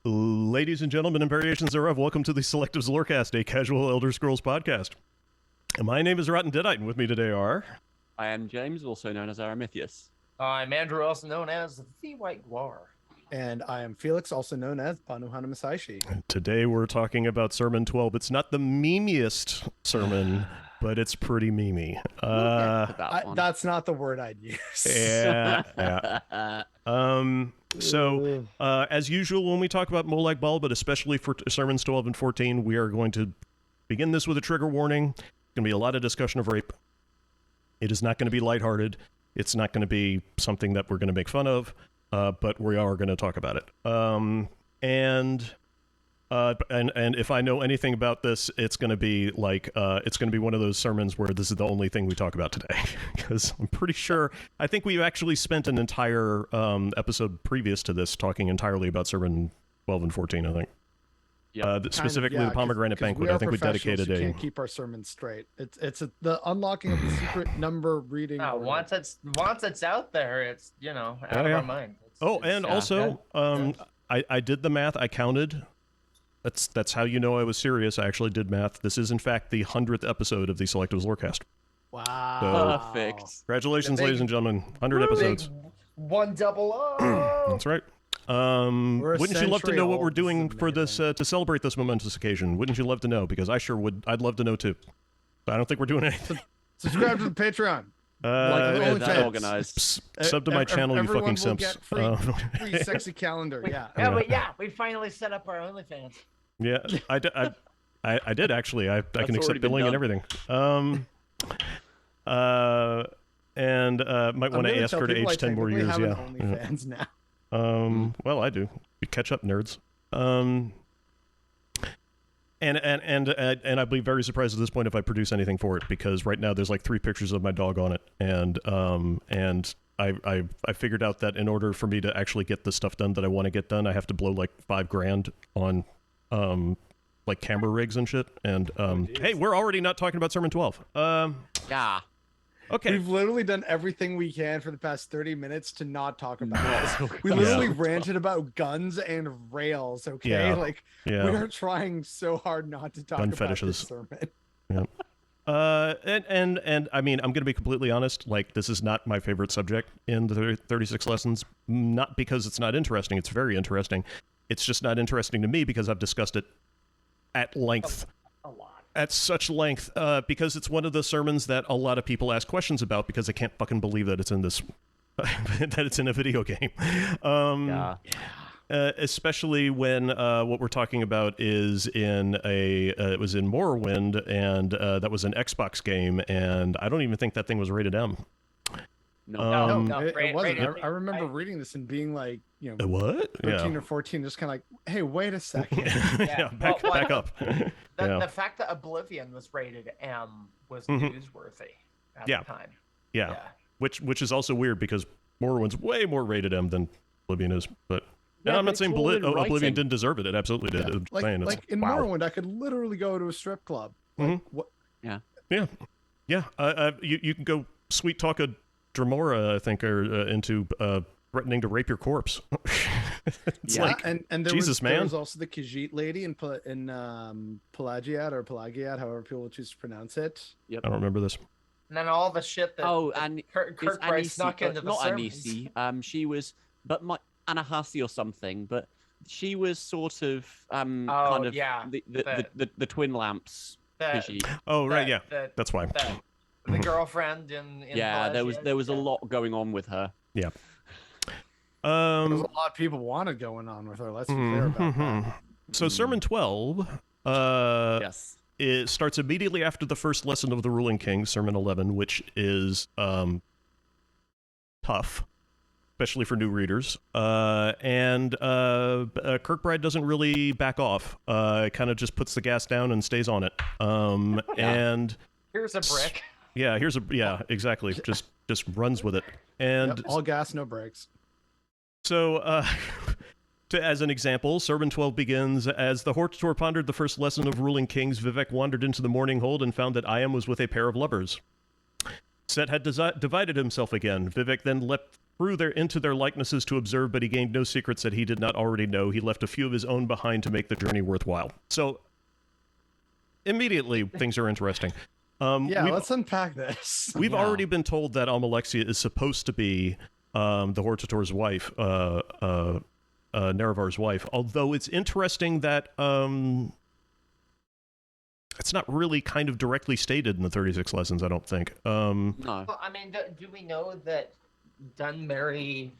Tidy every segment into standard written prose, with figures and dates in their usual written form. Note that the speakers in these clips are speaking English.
Ladies and gentlemen and variations thereof, welcome to the Selectives Lorecast, a casual Elder Scrolls podcast. My name is Rotten Deadite, and with me today are... I am James, also known as Aramithius. I'm Andrew, also known as the White Guar. And I am Felix, also known as Panuhana Masaishi. Today we're talking about Sermon 12. It's not the memeiest sermon, but it's pretty memey. That's not the word I'd use. Yeah. So, as usual, when we talk about Molag Bal, but especially for Sermons 12 and 14, we are going to begin this with a trigger warning. There's going to be a lot of discussion of rape. It is not going to be lighthearted. It's not going to be something that we're going to make fun of, but we are going to talk about it. And if I know anything about this, it's going to be like it's going to be one of those sermons where this is the only thing we talk about today, because I'm pretty sure I think we've actually spent an entire episode previous to this talking entirely about Sermon 12 and 14. I think, specifically the Pomegranate Banquet. I think we dedicated a. Can't keep our sermons straight. It's the unlocking of the secret number reading. Once it's out there, it's out of our mind. I did the math. I counted. That's how you know I was serious. I actually did math. This is, in fact, the 100th episode of the Selectives Lorecast. Wow. So, perfect. Congratulations, ladies and gentlemen. 100 episodes. One double O. That's right. Wouldn't you love to know what we're doing for this to celebrate this momentous occasion? Wouldn't you love to know? Because I sure would. I'd love to know, too. But I don't think we're doing anything. Subscribe to the Patreon. That organized. Sub to my channel, you fucking simps. Free sexy calendar. We finally set up our OnlyFans. Yeah, I did actually. I can accept billing and everything. And might want to ask her to age 10 more years. Yeah. OnlyFans now. Well, I do. You catch up, nerds. And I'd be very surprised at this point if I produce anything for it, because right now there's like 3 pictures of my dog on it, and I figured out that in order for me to actually get the stuff done that I want to get done, I have to blow like $5,000 on like camera rigs and shit. And hey, we're already not talking about Sermon 12. Yeah. Okay. We've literally done everything we can for the past 30 minutes to not talk about it. We literally ranted about guns and rails, okay? We are trying so hard not to talk about this sermon. Yeah. And I mean, I'm going to be completely honest, like, this is not my favorite subject in the 36 lessons, not because it's not interesting. It's very interesting. It's just not interesting to me because I've discussed it at length. A lot. At such length, because it's one of the sermons that a lot of people ask questions about because they can't fucking believe that it's in this, that it's in a video game. Especially when what we're talking about is in it was in Morrowind, and that was an Xbox game, and I don't even think that thing was rated M. No, it wasn't. I remember reading this and being like, what? 13 or 14, just kind of like, hey, wait a second. Back up. The fact that Oblivion was rated M was newsworthy at the time. Yeah. Which is also weird because Morrowind's way more rated M than Oblivion is, but. And I'm not saying Oblivion didn't deserve it. It absolutely did. Yeah. Like in Morrowind, I could literally go to a strip club. What? Yeah. You can go sweet talk a Dremora, I think, or into threatening to rape your corpse. And there Jesus, there was also the Khajiit lady in Pelagiad, however people choose to pronounce it. Yep. I don't remember this. And then all the shit that and Kirk Price snuck into the sermons. Anisi. She was, but Anahasi or something, but she was sort of the twin lamps. That's why. The girlfriend in there was a lot going on with her. Yeah. There was a lot of people wanted going on with her. Let's be clear about that. So Sermon 12 it starts immediately after the first lesson of the ruling king, Sermon 11, which is tough, especially for new readers. Kirkbride doesn't really back off. It kind of just puts the gas down and stays on it. And here's a brick. Yeah, exactly. Just runs with it. And all gas, no brakes. So, as an example, Sermon 12 begins, as the Hortator pondered the first lesson of ruling kings, Vivec wandered into the morning hold and found that Iam was with a pair of lovers. Set had divided himself again. Vivec then leapt into their likenesses to observe, but he gained no secrets that he did not already know. He left a few of his own behind to make the journey worthwhile. So immediately things are interesting. Let's unpack this. We've already been told that Almalexia is supposed to be the Hortator's wife, Nerevar's wife, although it's interesting that it's not really kind of directly stated in the 36 lessons, I don't think. No. Well, I mean, do we know that Dunmerry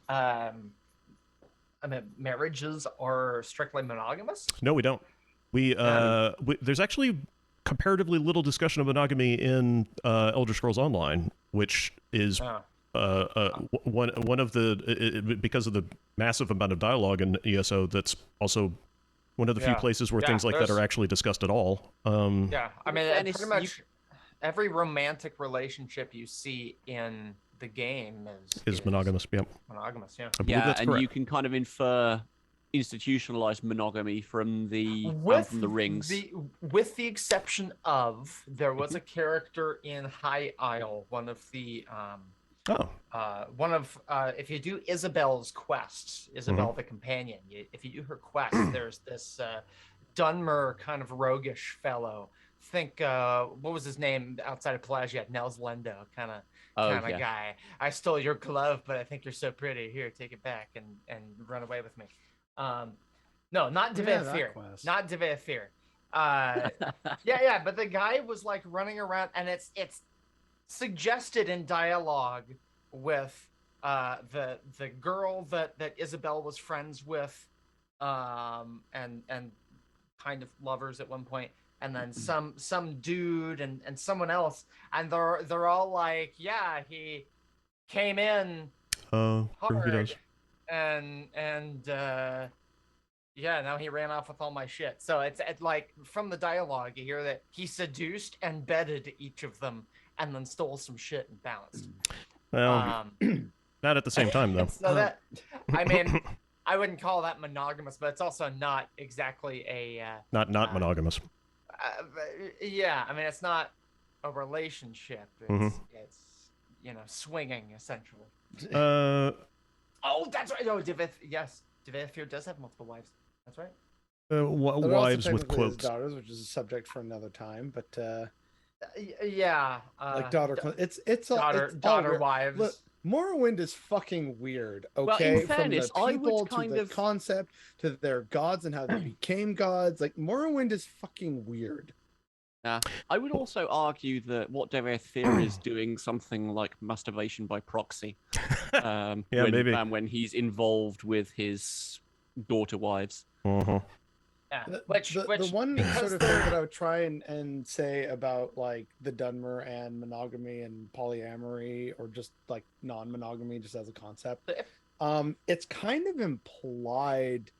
marriages are strictly monogamous? No, we don't. There's actually comparatively little discussion of monogamy in Elder Scrolls Online, which is one of the because of the massive amount of dialogue in ESO. That's also one of the few places where things like that are actually discussed at all. Yeah, I mean, pretty much every romantic relationship you see in the game is monogamous. Yep. Monogamous, yeah. I believe that's correct. You can kind of infer institutionalized monogamy from the rings. With the exception of there was a character in High Isle, one of the if you do Isabel's quests, Isabel the companion, if you do her quest, there's this Dunmer kind of roguish fellow. Think what was his name outside of Pelagia? Nels Lendo kind of guy. I stole your glove, but I think you're so pretty. Here, take it back and run away with me. No, not Devea Fear. Not Devea Fear. But the guy was like running around, and it's suggested in dialogue with the girl that Isabel was friends with, and kind of lovers at one point, and then some dude and someone else, and they're all like, yeah, he came in hard, he does. and now he ran off with all my shit. So it's like from the dialogue you hear that he seduced and bedded each of them and then stole some shit and bounced. Well, not at the same time though. So that, I mean, I wouldn't call that monogamous, but it's also not exactly a not monogamous. Yeah, I mean, it's not a relationship. It's swinging essentially. Oh, that's right. No, Devea Fear does have multiple wives. That's right. Wives with quotes. Daughters, which is a subject for another time, but like daughter. It's daughter wives. Look, Morrowind is fucking weird. Okay, well, in fairness, from the people to the concept to their gods and how they became gods. Like Morrowind is fucking weird. I would also argue that what Devea Fear is doing something like masturbation by proxy. Maybe. When he's involved with his daughter wives. Uh-huh. Yeah. The one sort of thing that I would try and say about like the Dunmer and monogamy and polyamory, or just like non-monogamy just as a concept, it's kind of implied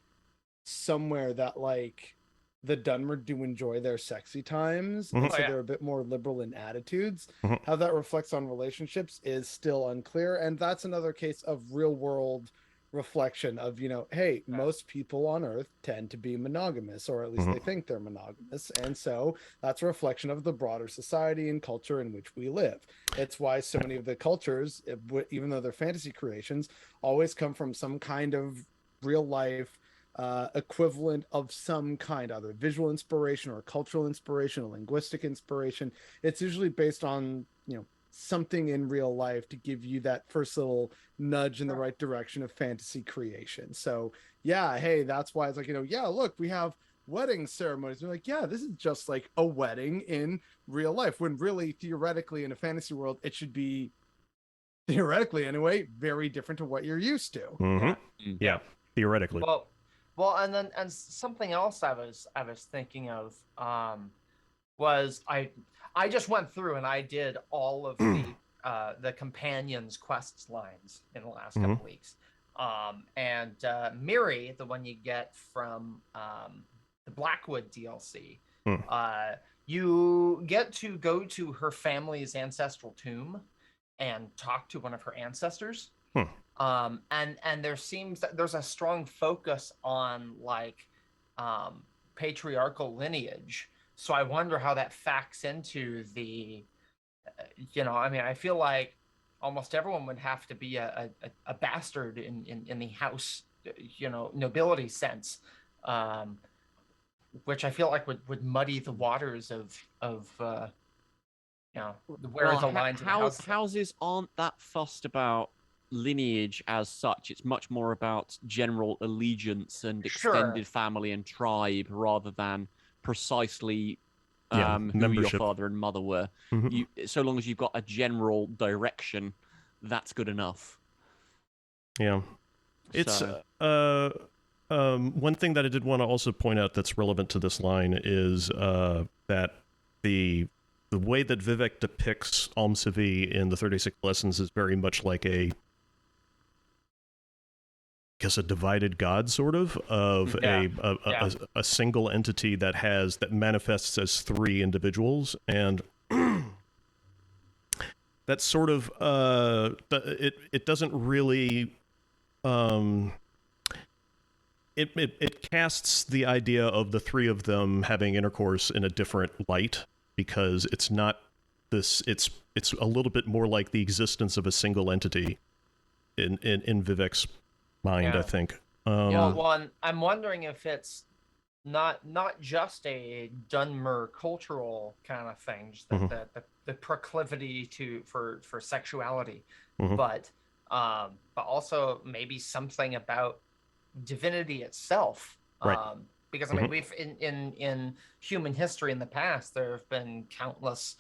somewhere that like the Dunmer do enjoy their sexy times, and so they're a bit more liberal in attitudes. How that reflects on relationships is still unclear, and that's another case of real world reflection of, hey, most people on Earth tend to be monogamous, or at least they think they're monogamous, and so that's a reflection of the broader society and culture in which we live. It's why so many of the cultures, even though they're fantasy creations, always come from some kind of real life equivalent of some kind, either visual inspiration or cultural inspiration or linguistic inspiration. It's usually based on something in real life to give you that first little nudge in the right direction of fantasy creation. So hey, that's why it's like, look, we have wedding ceremonies. We're like, this is just like a wedding in real life, when really theoretically in a fantasy world it should be, theoretically anyway, very different to what you're used to. Yeah, theoretically. Well, and something else I was thinking of was I just went through and I did all of the companions quests lines in the last couple weeks, and Miri, the one you get from the Blackwood DLC, you get to go to her family's ancestral tomb and talk to one of her ancestors. And there seems that there's a strong focus on like patriarchal lineage. So I wonder how that facts into the, I feel like almost everyone would have to be a bastard in the house, nobility sense, which I feel like would muddy the waters of where the lines of the houses. Houses aren't that fussed about lineage as such. It's much more about general allegiance and extended family and tribe rather than precisely who your father and mother were. So long as you've got a general direction, that's good enough. Yeah. It's one thing that I did want to also point out that's relevant to this line is that the way that Vivec depicts Almsivi in the 36 Lessons is very much like a divided god, sort of a single entity that manifests as three individuals, and that's sort of it doesn't really it casts the idea of the three of them having intercourse in a different light, because it's not this, it's a little bit more like the existence of a single entity in Vivec's mind, I think. Well, I'm wondering if it's not just a Dunmer cultural kind of thing, just the proclivity for sexuality, but also maybe something about divinity itself. Right. Because I mean, we've in human history in the past, there have been countless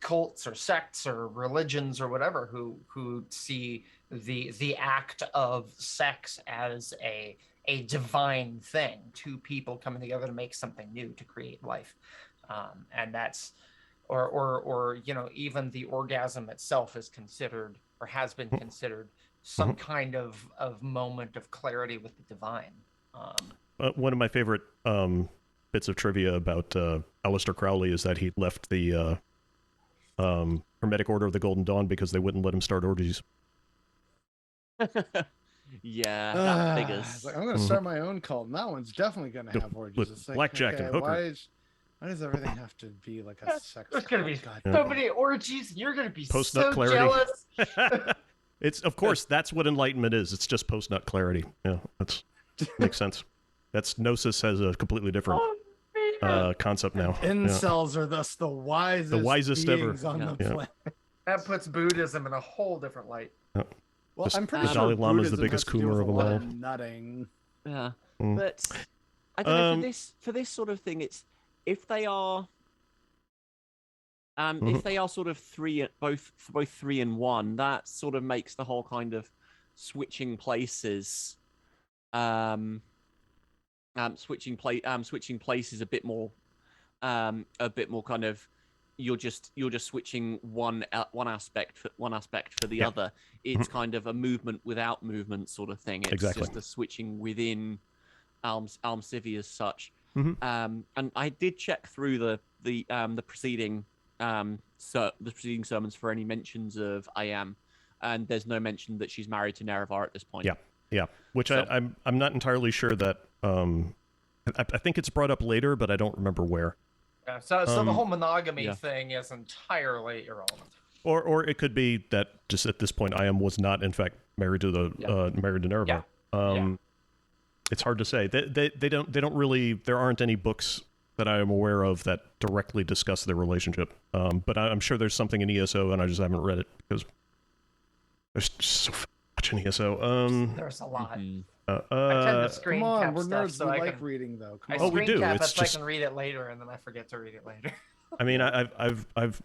cults or sects or religions or whatever who see the act of sex as a divine thing, two people coming together to make something new, to create life, and that's or even the orgasm itself is considered or has been considered some kind of moment of clarity with the divine. One of my favorite bits of trivia about Aleister Crowley is that he left the Hermetic Order of the Golden Dawn because they wouldn't let him start orgies. Yeah, that figures. I'm going to start my own cult, and that one's definitely going to have orgies. With it's like, blackjack and hooker. Why does everything have to be like a sex? There's going to be so many orgies. You're going to be Post-nut so clarity. jealous. It's, of course, that's what enlightenment is. It's just post-nut clarity. Yeah, that makes sense. That's Gnosis has a completely different concept now. Incels are thus the wisest ever beings on the planet. That puts Buddhism in a whole different light. Yeah. Well, I'm pretty sure Dalai Lama is the Buddhism biggest has to do Kumar with of a them lot all. of nutting. Yeah, but I don't know, for this sort of thing, it's if they are sort of both 3 and 1, that sort of makes the whole kind of switching places switching places a bit more kind of you're just switching one aspect for the other. It's kind of a movement without movement sort of thing. It's just a switching within Almsivi as such. And I did check through the preceding sermons for any mentions of Ayam, and there's no mention that she's married to Nerevar at this point. Yeah. Which I'm not entirely sure that. I think it's brought up later, but I don't remember where. Yeah, so the whole monogamy thing is entirely irrelevant. Or it could be that just at this point, Ayam was not in fact married to Nerevar. It's hard to say. They don't really. There aren't any books that I am aware of that directly discuss their relationship. But I'm sure there's something in ESO, and I just haven't read it because there's just so much in ESO. There's a lot. I tend to screen come on, cap we're stuff nerds. so We I like can, reading though. I Come on. we do. screen cap It's it so just- I can read it later, and then I forget to read it later. I mean, I've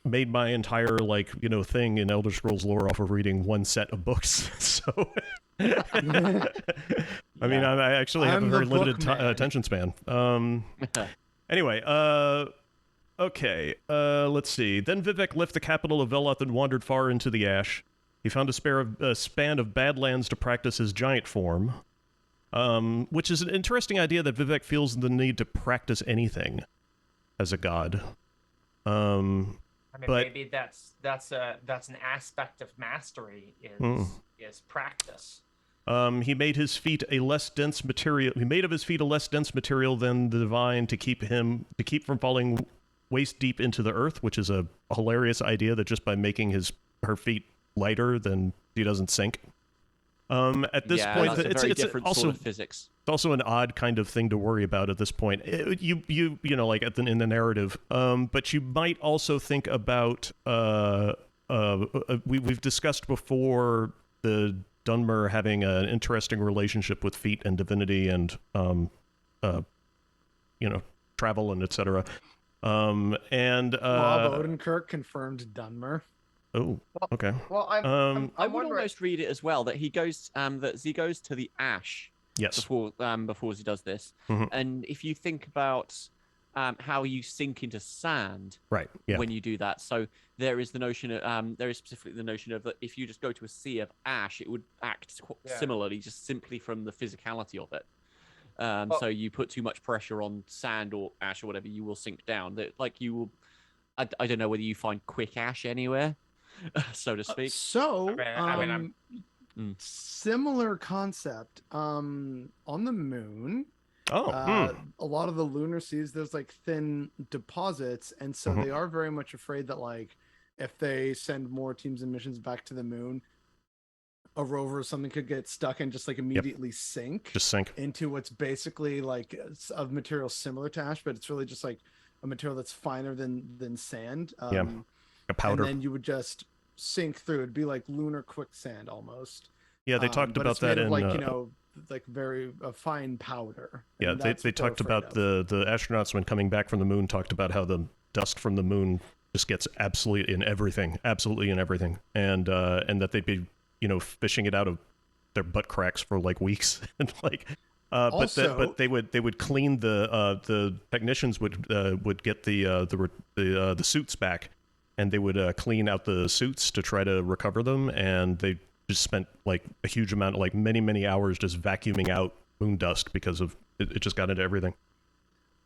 made my entire thing in Elder Scrolls lore off of reading one set of books. So, I mean, I actually have I'm a very the book limited man. attention span. Anyway, okay. Let's see. Then Vivec left the capital of Veloth and wandered far into the ash. He found a span of badlands to practice his giant form, which is an interesting idea that Vivec feels the need to practice anything as a god. I mean, maybe that's an aspect of mastery is practice. He made his feet a less dense material. He made of his feet a less dense material than the divine to keep from falling waist deep into the earth, which is a hilarious idea that just by making his her feet lighter, then she doesn't sink. At this point, that's a very it's different also sort of physics. It's also an odd kind of thing to worry about at this point. You know, like in the narrative. But you might also think about we've discussed before the Dunmer having an interesting relationship with feet and divinity and you know, travel and etc. Rob Odenkirk confirmed Dunmer. Oh, okay. Well, I would wondering... almost read it as well that he goes to the ash. Yes. Before he does this, and if you think about how you sink into sand, right? Yeah. When you do that, so there is the notion of there is specifically the notion of that if you just go to a sea of ash, it would act similarly, just simply from the physicality of it. So you put too much pressure on sand or ash or whatever, you will sink down. That like you will. I don't know whether you find quick ash anywhere, so to speak. Similar concept. On the moon, a lot of the lunar seas, there's like thin deposits, and so they are very much afraid that like if they send more teams and missions back to the moon, a rover or something could get stuck and just like immediately sink into what's basically like of material similar to ash, but it's really just like a material that's finer than sand. A powder. And then you would just sink through. It'd be like lunar quicksand almost. Yeah, they talked about that in like like very fine powder. Yeah, they talked about the astronauts when coming back from the moon talked about how the dust from the moon just gets absolutely in everything, and that they'd be fishing it out of their butt cracks for like weeks and like. But they would clean the technicians would get the suits back, and they would clean out the suits to try to recover them, and they just spent like a huge amount, like many hours, just vacuuming out moon dust because of it just got into everything.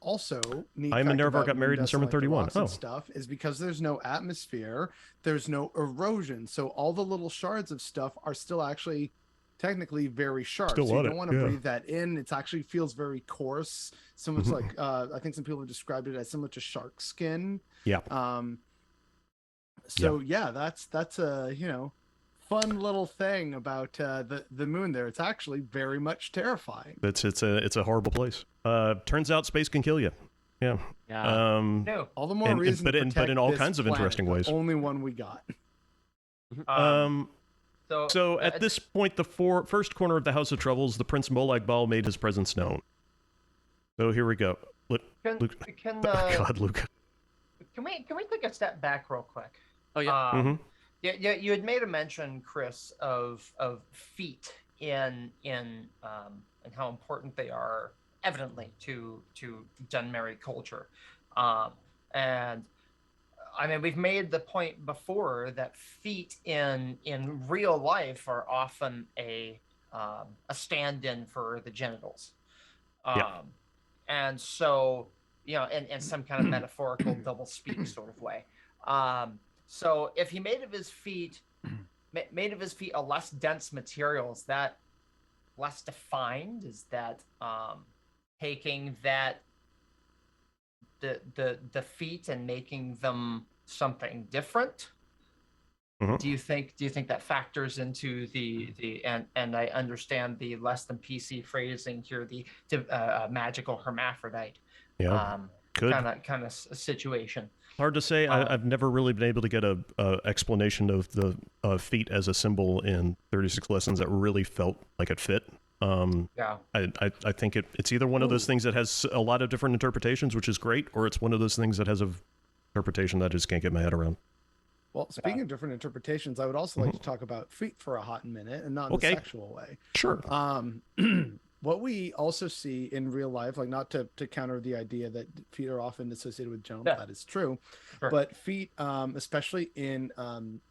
Also, Hyman Nervar got married in Sermon 31. Stuff is because there's no atmosphere, there's no erosion, so all the little shards of stuff are still actually technically very sharp. So you don't want to breathe that in. It actually feels very coarse. So much like I think some people have described it as similar to shark skin. Yeah. That's a fun little thing about the moon there. It's actually very much terrifying. It's a horrible place. Turns out space can kill you. Yeah. All the more reason but in all kinds of interesting ways. The only one we got. So at this point, the first corner of the House of Troubles, the Prince Molag Bal made his presence known. So here we go. Luke. Luke. Can we take a step back real quick? Oh yeah. Yeah. You had made a mention, Chris, of feet in how important they are, evidently to Dunmeri culture, and. I mean, we've made the point before that feet in real life are often a stand-in for the genitals, and so in some kind of metaphorical double speak sort of way. So if he made of his feet a less dense material, is that less defined? Is that taking that the feet and making them something different? Do you think that factors into the and I understand the less than PC phrasing here, the magical hermaphrodite kind of situation? Hard to say. I've never really been able to get a explanation of the feet as a symbol in 36 Lessons that really felt like it fit. I think it's either one of those things that has a lot of different interpretations, which is great, or it's one of those things that has a interpretation that I just can't get my head around. Well, speaking of different interpretations, I would also like to talk about feet for a hot minute, and not in a sexual way. Sure. What we also see in real life, like not to counter the idea that feet are often associated with genitals, that is true, but feet, especially in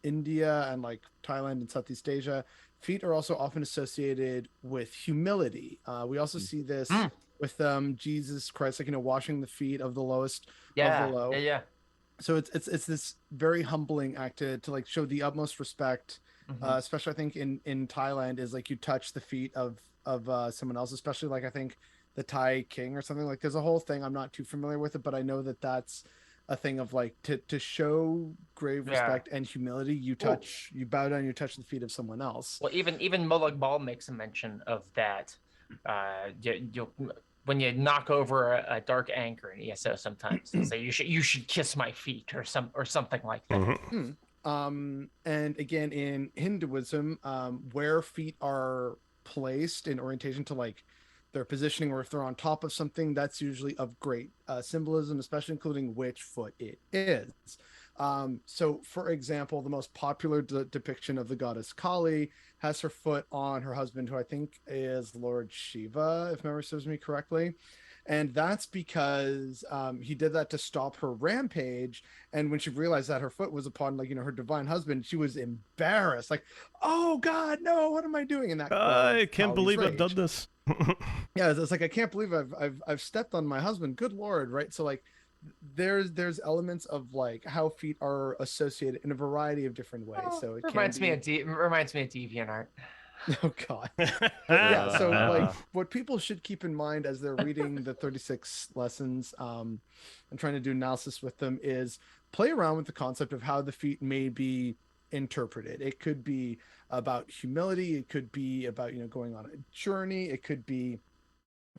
India and like Thailand and Southeast Asia, feet are also often associated with humility. We also see this with Jesus Christ, like washing the feet of the lowest of the low. So it's this very humbling act to like show the utmost respect, especially I think in Thailand, is like you touch the feet of someone else, especially like I think the Thai king or something. Like there's a whole thing, I'm not too familiar with it, but I know that that's a thing of like to show grave respect and humility, you bow down, you touch the feet of someone else. Well, even Molag Bal makes a mention of that. You'll when you knock over a dark anchor in ESO, sometimes they'll say you should kiss my feet or something like that. And again, in Hinduism, where feet are placed in orientation to like their positioning, or if they're on top of something, that's usually of great symbolism, especially including which foot it is. So, for example, the most popular depiction of the goddess Kali has her foot on her husband, who I think is Lord Shiva, if memory serves me correctly. And that's because he did that to stop her rampage. And when she realized that her foot was upon, like, her divine husband, she was embarrassed. Like, oh God, no, what am I doing? And that I can't believe I've done this. Yeah, it's like, I can't believe I've stepped on my husband. Good Lord, right? So like, there's elements of like how feet are associated in a variety of different ways. So it reminds me of DeviantArt. Oh God. Yeah, so like what people should keep in mind as they're reading the 36 lessons and trying to do analysis with them is play around with the concept of how the feet may be interpreted. It could be about humility, it could be about going on a journey, it could be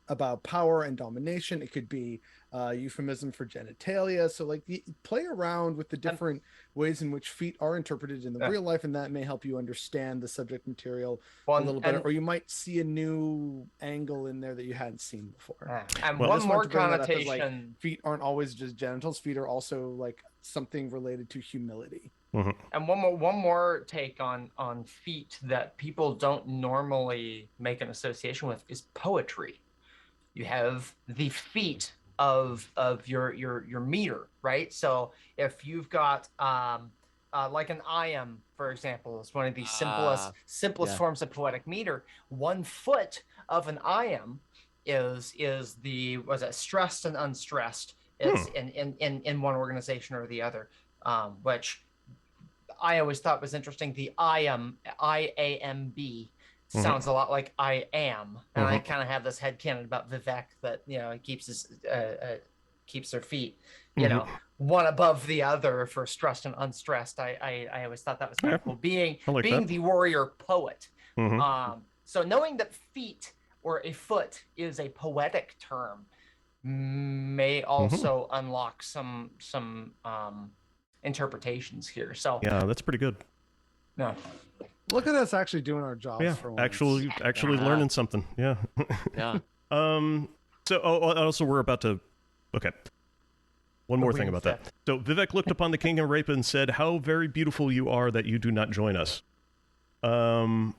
about power and domination, it could be euphemism for genitalia. So like play around with the different ways in which feet are interpreted in the real life, and that may help you understand the subject material a little better, or you might see a new angle in there that you hadn't seen before. And one more connotation, like, feet aren't always just genitals. Feet are also like something related to humility. And one more take on feet that people don't normally make an association with is poetry. You have the feet of your meter, right? So if you've got like an iamb, for example, is one of the simplest forms of poetic meter. 1 foot of an iamb is the stressed and unstressed. It's in one organization or the other, which I always thought was interesting. The IAMB sounds a lot like I am, and I kind of have this headcanon about Vivec that keeps their feet one above the other for stressed and unstressed. I always thought that was kind of cool, being the warrior poet. So knowing that feet or a foot is a poetic term may also unlock some interpretations here. So yeah, that's pretty good. Yeah. Look at us actually doing our jobs. Yeah, for once. actually learning something. Yeah. Yeah. So also we're about to. Okay. One more thing about that. So Vivec looked upon the king of rape and said, "How very beautiful you are that you do not join us." And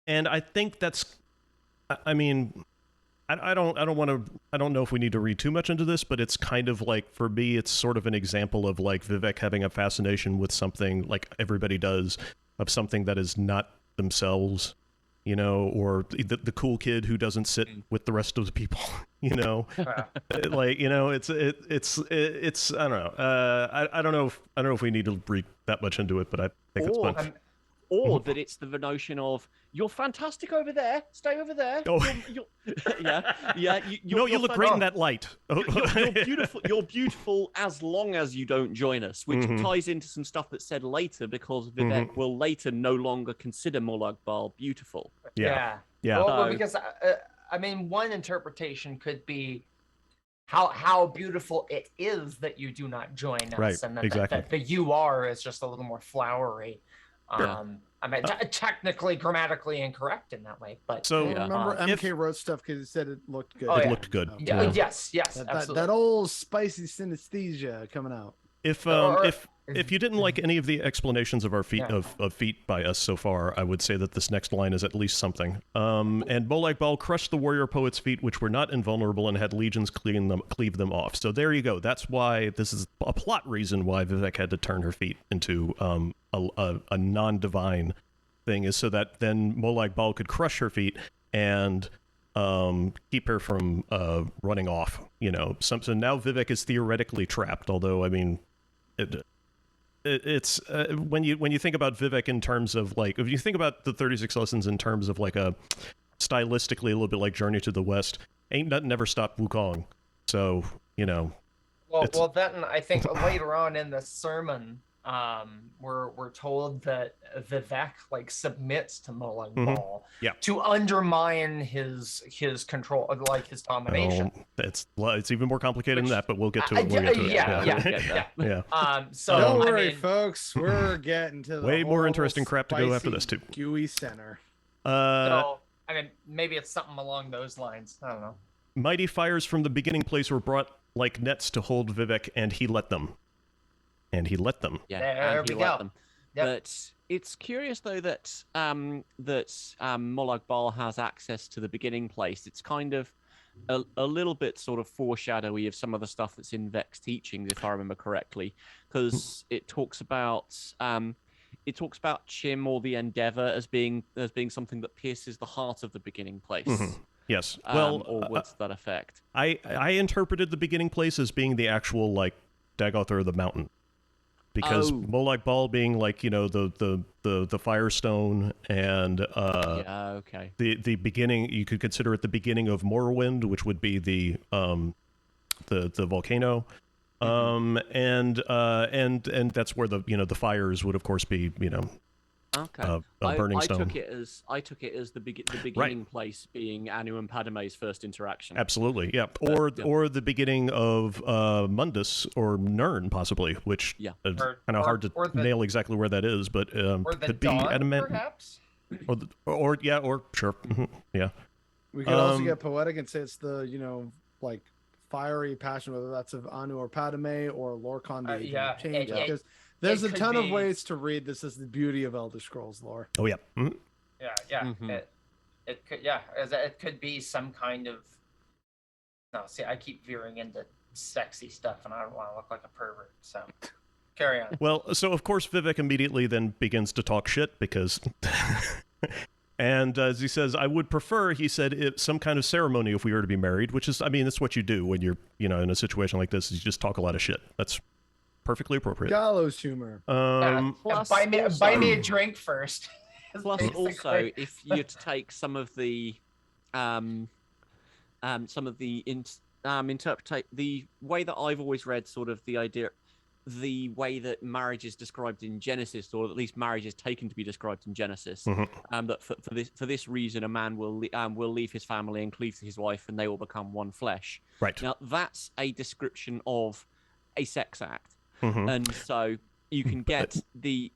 I think that's. I mean, I don't know if we need to read too much into this, but it's kind of like, for me, it's sort of an example of like Vivec having a fascination with something, like everybody does, of something that is not themselves, or the cool kid who doesn't sit with the rest of the people, like, it's I don't know. I don't know if we need to read that much into it, but I think it's fun. Or that it's the notion of, you're fantastic over there, stay over there. Oh. You look great in that light. You're beautiful as long as you don't join us, which ties into some stuff that's said later, because Vivec will later no longer consider Molag Bal beautiful. Yeah. Well, because I mean, one interpretation could be how beautiful it is that you do not join us, right, and that the you are is just a little more flowery. I mean, technically, grammatically incorrect in that way, but so remember, MK wrote stuff because he said it looked good. It looked good. Yes, absolutely. That old spicy synesthesia coming out. If you didn't like any of the explanations of our feet of feet by us so far, I would say that this next line is at least something. And Molag Bal crushed the warrior poet's feet, which were not invulnerable, and had legions cleave them off. So there you go. That's why this is a plot reason why Vivec had to turn her feet into a non-divine thing, is so that then Molag Bal could crush her feet and keep her from running off. So now Vivec is theoretically trapped. Although, I mean, it's when you think about Vivec in terms of, like, if you think about the 36 lessons in terms of like a stylistically a little bit like Journey to the West, ain't nothing ever stopped Wukong. So Well, then I think later on in the sermon, we're told that Vivec like submits to Molag Bal to undermine his control, like his domination. It's even more complicated than that, but we'll get to it. So don't worry, folks, we're getting to the way more interesting crap to go after this too. Gooey center. So I mean, maybe it's something along those lines. I don't know. Mighty fires from the beginning place were brought like nets to hold Vivec, and he let them. Yeah, there we go. Yep. But it's curious though that Molag Bal has access to the beginning place. It's kind of a little bit sort of foreshadowy of some of the stuff that's in Vec's teachings, if I remember correctly, because it talks about Chim, or the endeavor, as being something that pierces the heart of the beginning place. Yes. Or what's that effect? I interpreted the beginning place as being the actual like Dagoth or the mountain, because Molag Bal being like the Firestone, and the beginning, you could consider it the beginning of Morrowind, which would be the volcano, and that's where the fires would of course be burning stone. I took it as the beginning place being Anu and Padme's first interaction. Absolutely, yeah. Or the beginning of Mundus or Nirn, possibly, which is kind of hard to nail exactly where that is, but could be Adamant, perhaps. Or sure, yeah. We could also get poetic and say it's the like fiery passion, whether that's of Anu or Padme or Lorkhan. Change. There's a ton of ways to read this. Is the beauty of Elder Scrolls lore. Oh yeah. It could be some kind of. No, see, I keep veering into sexy stuff, and I don't want to look like a pervert. So, carry on. Well, so of course Vivec immediately then begins to talk shit because. And as he says, I would prefer, he said, some kind of ceremony if we were to be married, which is, I mean, that's what you do when you're, in a situation like this, is you just talk a lot of shit. That's perfectly appropriate. Gallows humor. Buy me a drink first. Plus, also, if you're to take some of the interpret the way that I've always read sort of the idea, the way that marriage is described in Genesis, or at least marriage is taken to be described in Genesis, that for this reason a man will leave his family and cleave to his wife, and they will become one flesh. Right. Now that's a description of a sex act, and so you can get the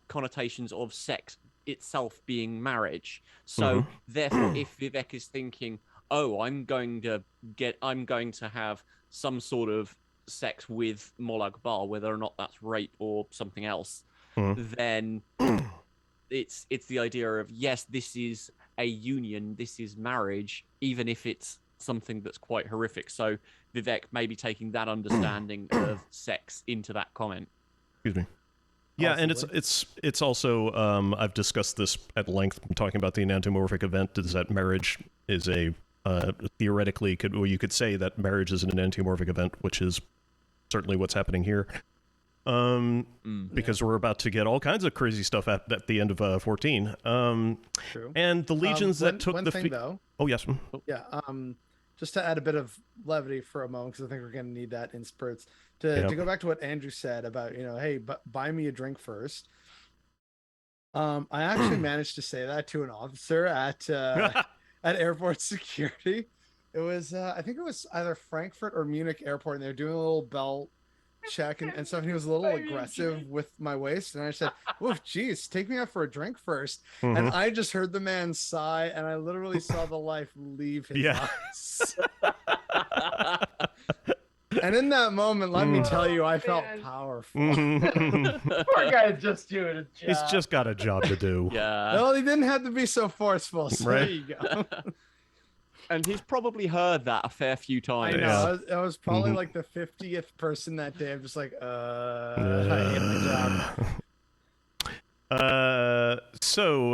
connotations of sex itself being marriage. So therefore, if Vivec is thinking, oh, I'm going to have some sort of sex with Molag Bal, whether or not that's rape or something else, then it's the idea of, yes, this is a union, this is marriage, even if it's something that's quite horrific. So Vivec may be taking that understanding of sex into that comment. Excuse me. Yeah, and it's also I've discussed this at length, talking about the enantiomorphic event, is that marriage is a theoretically you could say that marriage is an enantiomorphic event, which is certainly what's happening here. Because we're about to get all kinds of crazy stuff at the end of 14. True. And the legions that took one the thing, though. Oh yes. Yeah. Just to add a bit of levity for a moment, because I think we're going to need that in spurts. To go back to what Andrew said about, hey, buy me a drink first. I actually managed to say that to an officer at airport security. It was I think it was either Frankfurt or Munich airport, and they're doing a little belt check and stuff, and he was a little aggressive with my waist, and I said, "Woof, geez, take me out for a drink first." And I just heard the man sigh, and I literally saw the life leave his eyes. And in that moment, let me tell you, I felt powerful. Poor guy's just doing a job. He's just got a job to do. Yeah. Well, he didn't have to be so forceful. So right. There you go. And he's probably heard that a fair few times. I know. I was probably like the 50th person that day. I'm just like, I hate my job.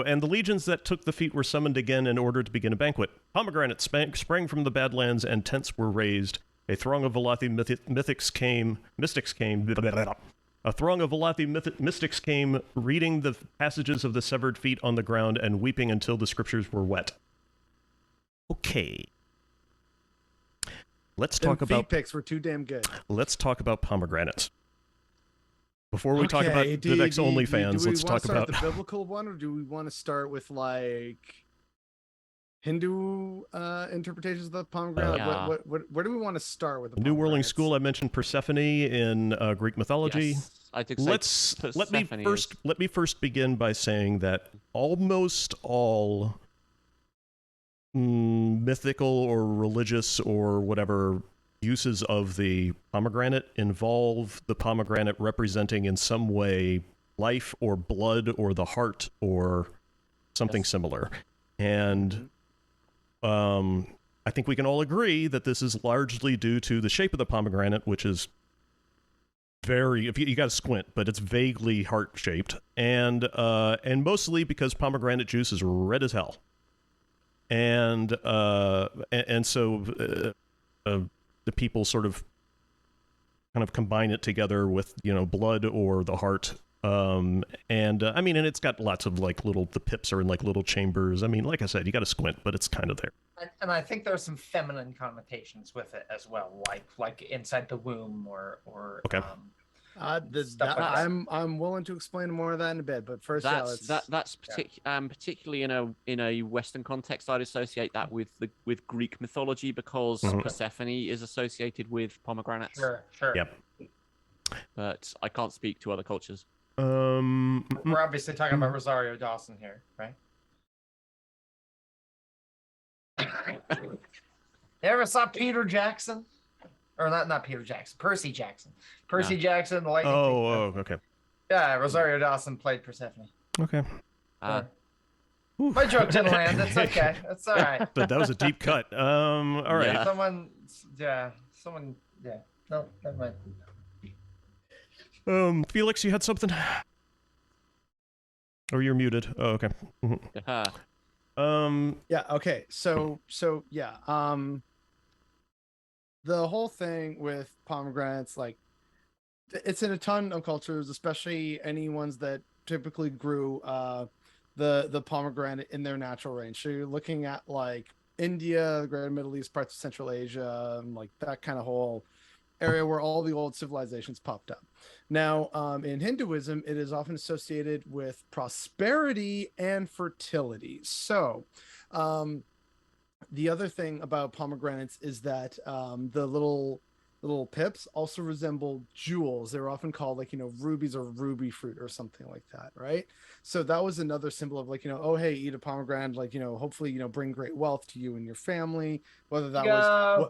And the legions that took the feat were summoned again in order to begin a banquet. Pomegranate sprang from the Badlands, and tents were raised. A throng of Valathi mystics came. A throng of Valathi mystics came, reading the passages of the severed feet on the ground and weeping until the scriptures were wet. Okay. let's Them talk about feet pics were too damn good. Let's talk about pomegranates. Before we talk about Vivec's OnlyFans, let's talk about the biblical one, or do we want to start with like Hindu interpretations of the pomegranate? Where do we want to start with the New Whirling School? I mentioned Persephone in Greek mythology. Yes, I did let me first begin by saying that almost all mythical or religious or whatever uses of the pomegranate involve the pomegranate representing in some way life or blood or the heart or something similar. And I think we can all agree that this is largely due to the shape of the pomegranate, which is very, if you got to squint, but it's vaguely heart-shaped, and mostly because pomegranate juice is red as hell. And so the people sort of kind of combine it together with, blood or the heart. And it's got lots of the pips are in little chambers. I mean, like I said, you got to squint, but it's kind of there. And I think there's some feminine connotations with it as well, like inside the womb or okay. I'm willing to explain more of that in a bit, but first, particularly in a Western context, I'd associate that with Greek mythology because Persephone is associated with pomegranates. Sure. Yep. But I can't speak to other cultures. We're obviously talking about Rosario Dawson here, right? You ever saw Peter Jackson? Or not Peter Jackson, Percy Jackson. Jackson, the Lightning Thief. Okay. Yeah, Rosario Dawson played Persephone. Okay. My joke didn't land. It's okay. It's all right. But that was a deep cut. All right. Yeah. Someone. No, never mind. Felix, you had something? Or you're muted. Oh, okay. Yeah. Okay. So yeah. The whole thing with pomegranates, it's in a ton of cultures, especially any ones that typically grew the pomegranate in their natural range. So you're looking at India, the Greater Middle East, parts of Central Asia, that kind of whole area where all the old civilizations popped up. Now, in Hinduism, it is often associated with prosperity and fertility. So, the other thing about pomegranates is that the little pips also resemble jewels. They're often called rubies or ruby fruit or something like that, right? So that was another symbol of oh, hey, eat a pomegranate, hopefully bring great wealth to you and your family, whether that was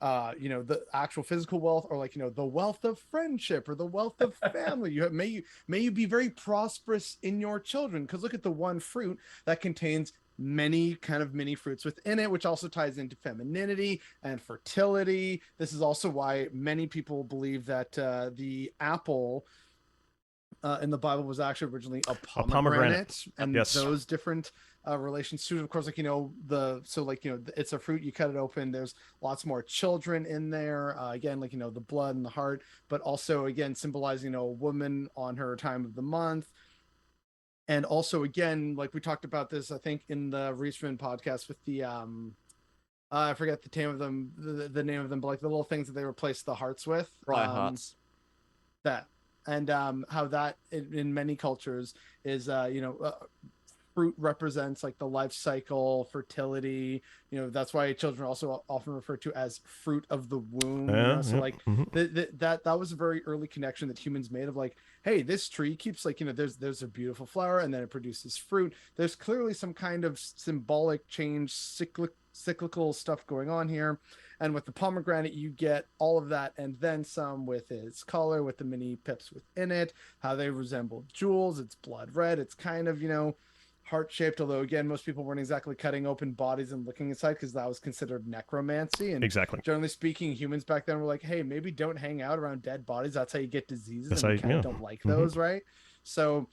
the actual physical wealth or the wealth of friendship or the wealth of family. May you be very prosperous in your children, because look at the one fruit that contains many kind of mini fruits within it, which also ties into femininity and fertility. This is also why many people believe that the apple in the Bible was actually originally a pomegranate. And those different relations to it. Of course, it's a fruit, you cut it open, there's lots more children in there, again, the blood and the heart, but also again symbolizing a woman on her time of the month. And also, again, we talked about this, I think, in the Reisman podcast with the, I forget the name of them, the name of them, but the little things that they replaced the hearts with. Hearts. That. And how that, in many cultures, is, fruit represents the life cycle, fertility. That's why children are also often referred to as fruit of the womb. That was a very early connection that humans made of hey, this tree keeps there's a beautiful flower and then it produces fruit. There's clearly some kind of symbolic change, cyclical stuff going on here. And with the pomegranate, you get all of that and then some, with its color, with the mini pips within it, how they resemble jewels. It's blood red. It's kind of heart-shaped, although again most people weren't exactly cutting open bodies and looking inside, because that was considered necromancy. And exactly, generally speaking, humans back then were hey, maybe don't hang out around dead bodies, that's how you get diseases. And we kind of don't like those, right? So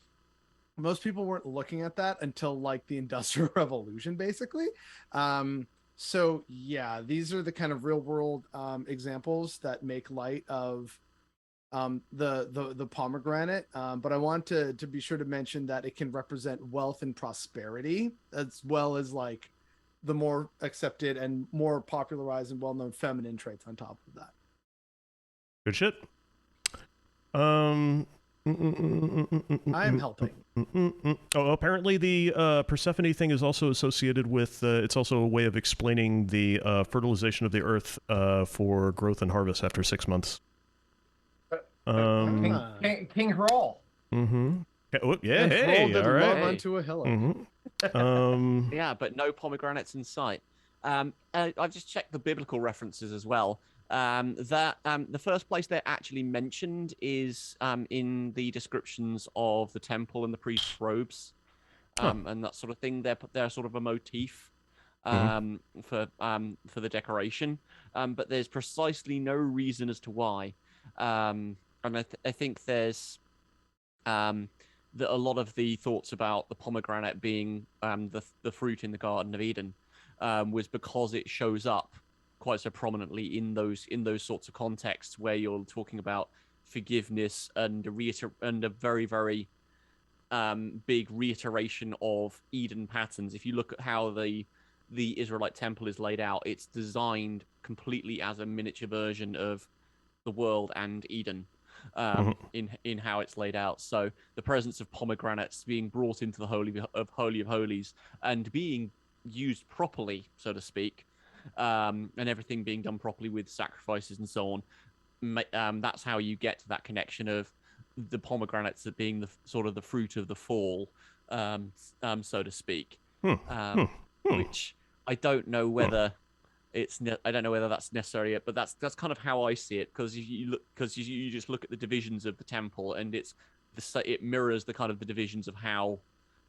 most people weren't looking at that until the Industrial Revolution, basically. So yeah, these are the kind of real world examples that make light of the pomegranate, but I want to be sure to mention that it can represent wealth and prosperity, as well as the more accepted and more popularized and well-known feminine traits on top of that. Good shit. I am helping. Oh, apparently the Persephone thing is also associated with. It's also a way of explaining the fertilization of the earth for growth and harvest after 6 months. King Hroll. Mm-hmm. Oh, yeah. And Hey. Hroll did All right. love unto a hillock. Mm-hmm. Yeah, but no pomegranates in sight. I've just checked the biblical references as well. The first place they're actually mentioned is in the descriptions of the temple and the priest's robes, and that sort of thing. They're sort of a motif for the decoration, but there's precisely no reason as to why. And I think there's that a lot of the thoughts about the pomegranate being the fruit in the Garden of Eden was because it shows up quite so prominently in those sorts of contexts where you're talking about forgiveness and a very, very big reiteration of Eden patterns. If you look at how the Israelite temple is laid out, it's designed completely as a miniature version of the world and Eden. In how it's laid out. So the presence of pomegranates being brought into the Holy of Holies and being used properly, so to speak, and everything being done properly with sacrifices and so on, that's how you get to that connection of the pomegranates being the sort of the fruit of the fall, so to speak. Which I don't know whether I don't know whether that's necessarily it, but that's kind of how I see it, because you just look at the divisions of the temple, and it mirrors the kind of the divisions of how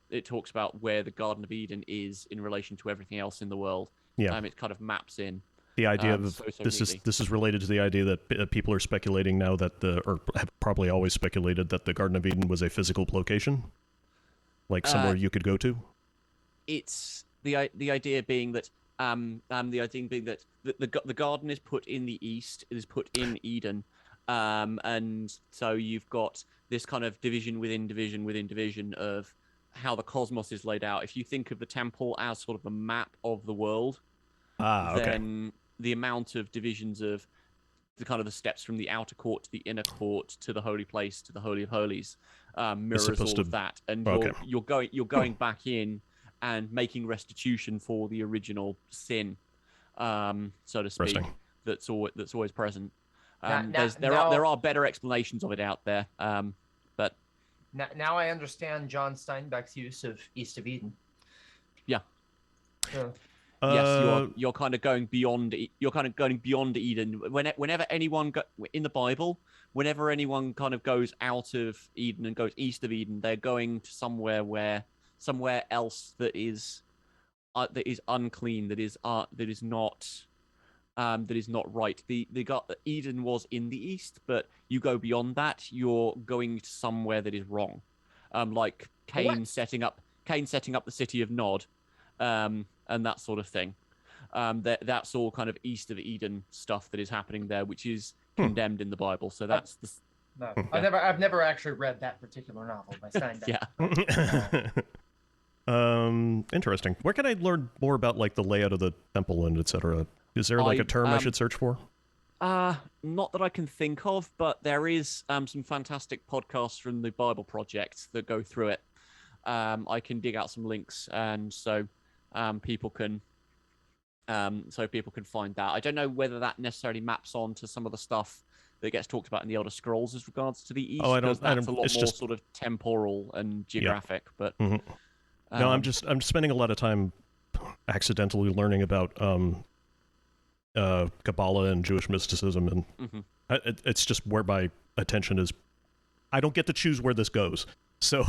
it talks about where the Garden of Eden is in relation to everything else in the world. Yeah, it kind of maps in the idea of so this neatly. This is related to the idea that people are speculating now that or have probably always speculated that the Garden of Eden was a physical location, like somewhere you could go to. It's the idea being that. The idea being that the garden is put in the east, it is put in Eden, and so you've got this kind of division within division within division of how the cosmos is laid out. If you think of the temple as sort of a map of the world, then the amount of divisions of the kind of the steps from the outer court to the inner court to the holy place to the Holy of Holies mirrors all of that, and you're going back in and making restitution for the original sin, so to speak, that's always present. There are better explanations of it out there, but now I understand John Steinbeck's use of East of Eden. Yeah. Yes, you're kind of going beyond. You're kind of going beyond Eden. Whenever anyone in the Bible, whenever anyone kind of goes out of Eden and goes east of Eden, they're going to somewhere else that is unclean, that is not right. Eden was in the east, but you go beyond that, you're going to somewhere that is wrong, like Cain setting up the city of Nod, and that sort of thing. That's all kind of east of Eden stuff that is happening there, which is condemned in the Bible. So that's the. No, I've never actually read that particular novel by Steinbeck. Yeah. Interesting. Where can I learn more about like the layout of the temple and etc.? Is there like a term I should search for? Not that I can think of, but there is some fantastic podcasts from the Bible Project that go through it. I can dig out some links, and so people can find that. I don't know whether that necessarily maps on to some of the stuff that gets talked about in the Elder Scrolls as regards to the East. Oh, I don't. That's a lot more sort of temporal and geographic, but. No, I'm spending a lot of time accidentally learning about Kabbalah and Jewish mysticism, and it's just where my attention is. I don't get to choose where this goes, so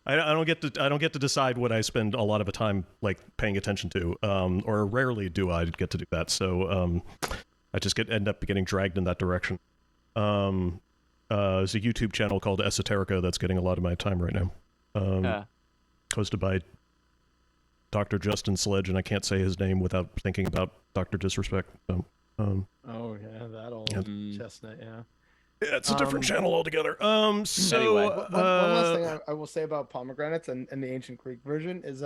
I don't get to decide what I spend a lot of time like paying attention to, or rarely do I get to do that. So I just end up getting dragged in that direction. There's a YouTube channel called Esoterica that's getting a lot of my time right now. Hosted by Dr. Justin Sledge, and I can't say his name without thinking about Dr. Disrespect. So, oh yeah, that old chestnut, yeah. Yeah, it's a different channel altogether. So anyway, one last thing I will say about pomegranates and the ancient Greek version is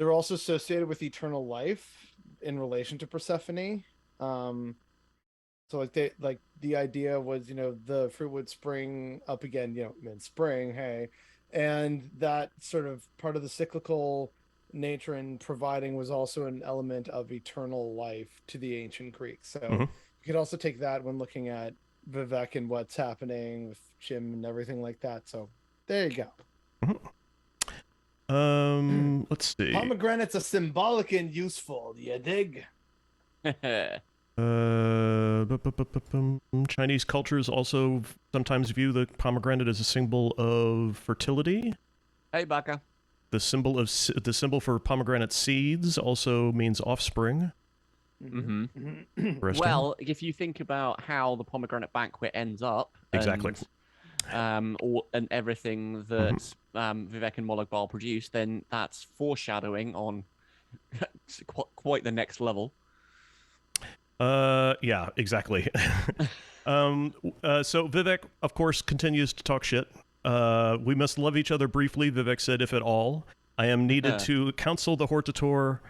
they're also associated with eternal life in relation to Persephone. So like the idea was, the fruit would spring up again, in spring, hey, and that sort of part of the cyclical nature in providing was also an element of eternal life to the ancient Greeks. So you could also take that when looking at Vivec and what's happening with Chim and everything like that. So there you go. Let's see. Pomegranates are symbolic and useful. You dig? Chinese cultures also sometimes view the pomegranate as a symbol of fertility. Hey, Baka. The symbol for pomegranate seeds also means offspring. Well, if you think about how the Pomegranate Banquet ends up, exactly, and everything that Vivec and Molag Bal produced, then that's foreshadowing on quite the next level. Yeah, exactly. So Vivec, of course, continues to talk shit. We must love each other briefly, Vivec said, if at all. I am needed to counsel the Hortator.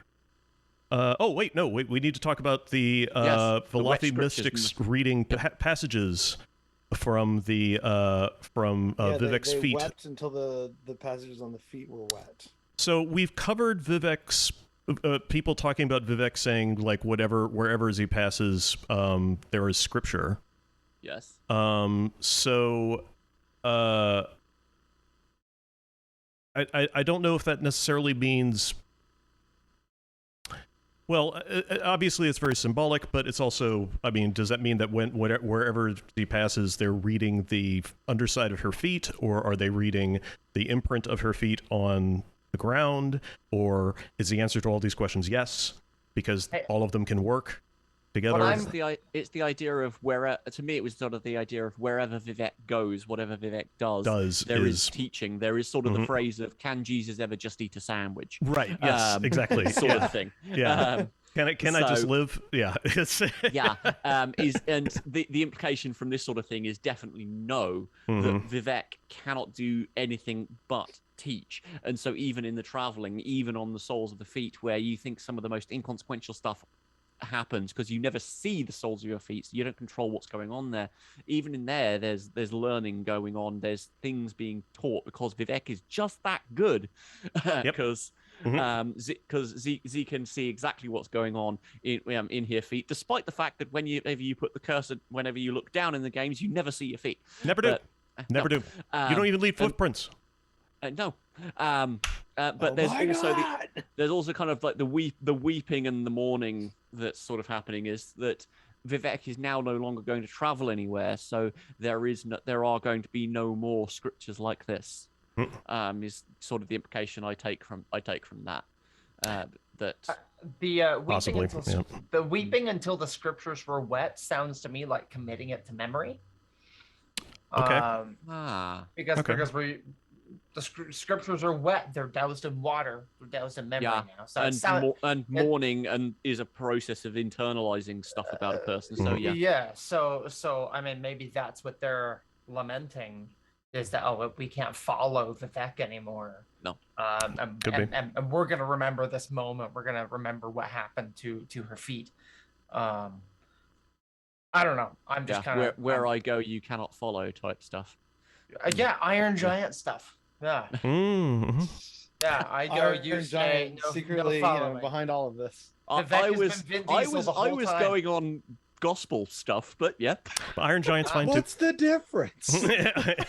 We need to talk about the Velothi mystics reading passages from Vivec's feet. They wept until the passages on the feet were wet. So we've covered Vivec's people talking about Vivec saying like wherever as he passes, there is scripture. Yes. I don't know if that necessarily means. Well, obviously it's very symbolic, but it's also, I mean, does that mean that wherever he passes, they're reading the underside of her feet, or are they reading the imprint of her feet on the ground, or is the answer to all these questions yes, because all of them can work together? Well, it's the idea of to me it was sort of the idea of wherever Vivec goes, whatever Vivec does there is teaching. There is sort of the phrase of, can Jesus ever just eat a sandwich? Right, yes, exactly. Sort of thing. Yeah. Can I just live? Yeah. Yeah. And the implication from this sort of thing is definitely no, that Vivec cannot do anything but teach. And so even in the traveling, even on the soles of the feet, where you think some of the most inconsequential stuff happens because you never see the soles of your feet, so you don't control what's going on there. Even in there's learning going on. There's things being taught because Vivec is just that good. Because Z can see exactly what's going on in her feet, despite the fact that whenever you put the cursor, whenever you look down in the games, you never see your feet. Never do. You don't even leave footprints. No. But there's also kind of like the weeping and the mourning that's sort of happening is that Vivec is now no longer going to travel anywhere, so there are going to be no more scriptures like this. Is sort of the implication I take from that. The weeping until the scriptures were wet sounds to me like committing it to memory. Okay. Because the scriptures are wet. They're doused in water. They're doused in memory now. So mourning is a process of internalizing stuff about a person. So yeah. Yeah. So I mean, maybe that's what they're lamenting, is that we can't follow Vivec anymore. No. And we're gonna remember this moment. We're gonna remember what happened to her feet. I don't know. I'm just kind of where I go, you cannot follow type stuff. Iron Giant stuff. Yeah. Yeah, I go. You say secretly behind all of this. I was going on gospel stuff, but yeah. Iron Giant's fine too. What's the difference? The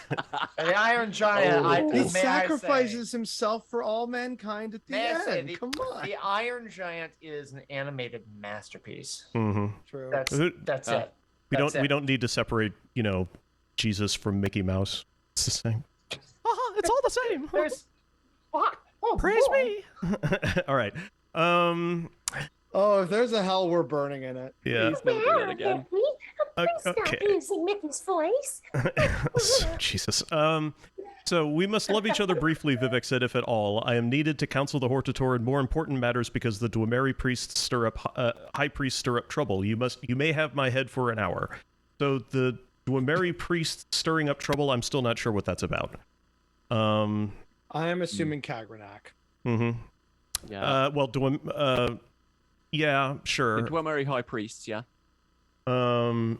Iron Giant, he sacrifices himself for all mankind at the end. Come on. The Iron Giant is an animated masterpiece. True. That's it. We don't need to separate, Jesus from Mickey Mouse. It's the same. It's all the same. Praise me. All right. If there's a hell, we're burning in it. Yeah. Please never do that again. Stop using Mickey's voice. Jesus. So we must love each other briefly, Vivec said, if at all. I am needed to counsel the Hortator in more important matters because the Dwemeri priests high priests stir up trouble. You may have my head for an hour. So the Dwemeri priests stirring up trouble, I'm still not sure what that's about. I am assuming Kagranak. Yeah. Well, yeah, sure. The Dwemer high priests, yeah. And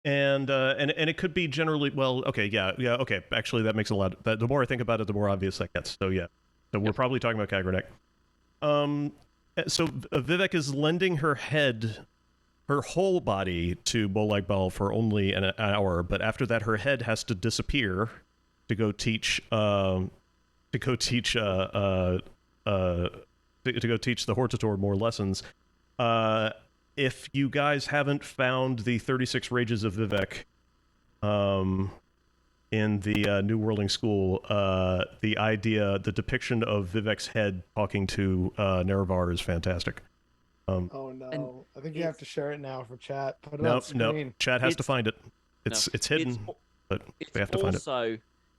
it could be generally, well, okay, yeah, okay. Actually, that makes a lot. The more I think about it, the more obvious that gets. So yeah, so we're probably talking about Kagranek. So Vivec is lending her whole body to Molag Bal for only an hour, but after that, her head has to disappear to go teach the Hortator more lessons. If you guys haven't found the 36 Rages of Vivec in the New Whirling School, the depiction of Vivec's head talking to Nerevar is fantastic. Oh no! And I think you have to share it now for chat. Put it No, on screen. Chad has to find it. It's hidden, but they have to find it. It's also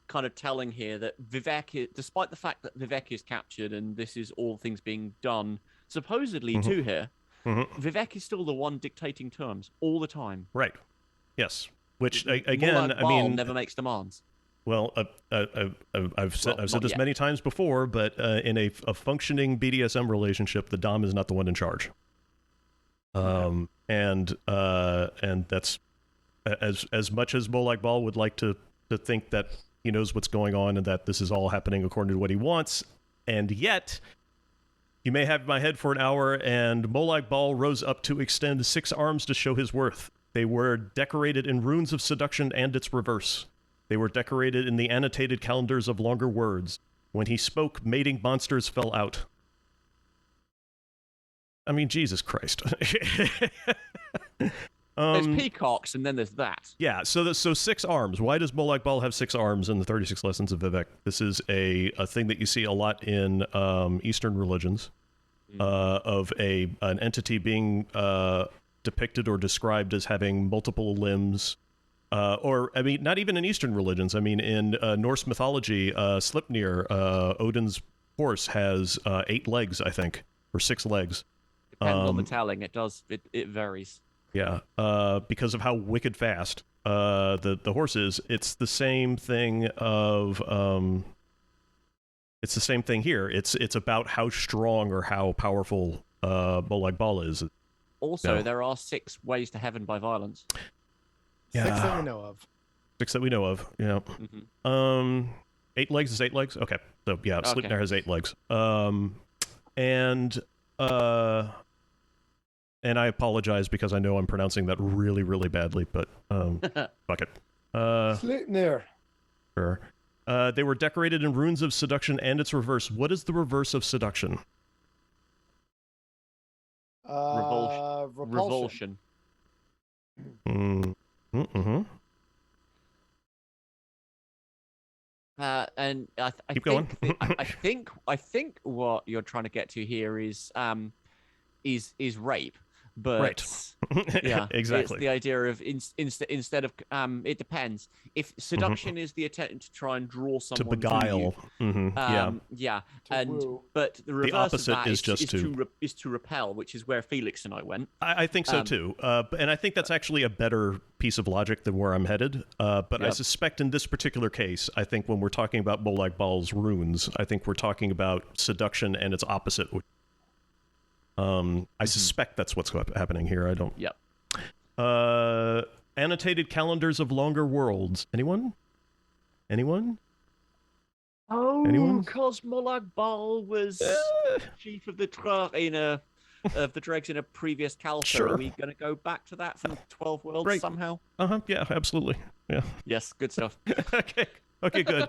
kind of telling here that Vivec, despite the fact that Vivec is captured and this is all things being done supposedly to her, Vivec is still the one dictating terms all the time. Right. Yes. Which again, Molag I mean, never makes demands. Well, I've said this many times before, but in a functioning BDSM relationship, the dom is not the one in charge. And that's as much as Molag Bal would like to think that he knows what's going on and that this is all happening according to what he wants, and yet you may have my head for an hour, and Molag Bal rose up to extend 6 arms to show his worth. They were decorated in runes of seduction and its reverse. They were decorated in the annotated calendars of longer words. When he spoke, mating monsters fell out. I mean, Jesus Christ. There's peacocks, and then there's that. Yeah, so 6 arms. Why does Molag Bal have 6 arms in the 36 Lessons of Vivec? This is a thing that you see a lot in Eastern religions, of an entity being depicted or described as having multiple limbs. Or, I mean, not even in Eastern religions. I mean, in Norse mythology, Sleipnir, Odin's horse, has 8 legs, I think, or 6 legs. Depends on the telling. It varies. Yeah, because of how wicked fast the horse is. It's the same thing of it's the same thing here. It's about how strong or how powerful Molag Bal is. Also, there are 6 ways to heaven by violence. Yeah. 6 that we know of. 6 that we know of. Yeah. 8 legs is 8 legs. Okay. So yeah, Sleipnir has 8 legs. And I apologize because I know I'm pronouncing that really, really badly, but fuck it. Sleipnir. Sure. They were decorated in runes of seduction and its reverse. What is the reverse of seduction? Revulsion. And I think what you're trying to get to here is rape, but right. Yeah, exactly. It's the idea of instead of it depends. If seduction is the attempt to try and draw someone to beguile, yeah, but the reverse opposite of that is just to repel, which is where Felix and I went. I think so too, and I think that's actually a better piece of logic than where I'm headed. But I suspect in this particular case, I think when we're talking about Molag Bal's runes, I think we're talking about seduction and its opposite. I suspect that's what's happening here. I don't. Yep. Annotated calendars of longer worlds. Anyone? Oh, because Molag Bal was chief of the dregs in a previous Caltha. Sure. Are we going to go back to that from 12 Worlds somehow? Yeah, absolutely. Yeah. Yes, good stuff. Okay, good.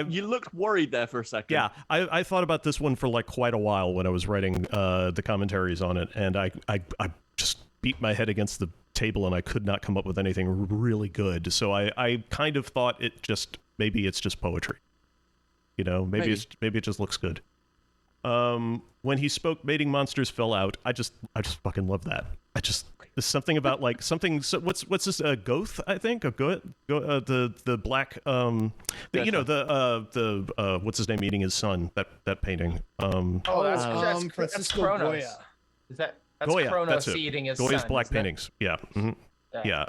You looked worried there for a second. Yeah, I thought about this one for like quite a while when I was writing the commentaries on it, and I just beat my head against the table and I could not come up with anything really good. So I kind of thought maybe it's just poetry. You know, maybe it just looks good. When he spoke, mating monsters fell out. I just fucking love that. There's something about like something. So what's this? Goth, I think. The black. What's his name eating his son? That painting. That's Francisco Kronos. Goya. That's Goya, Kronos that's it. eating his Goya's son, black isn't it? paintings. Yeah. Yeah.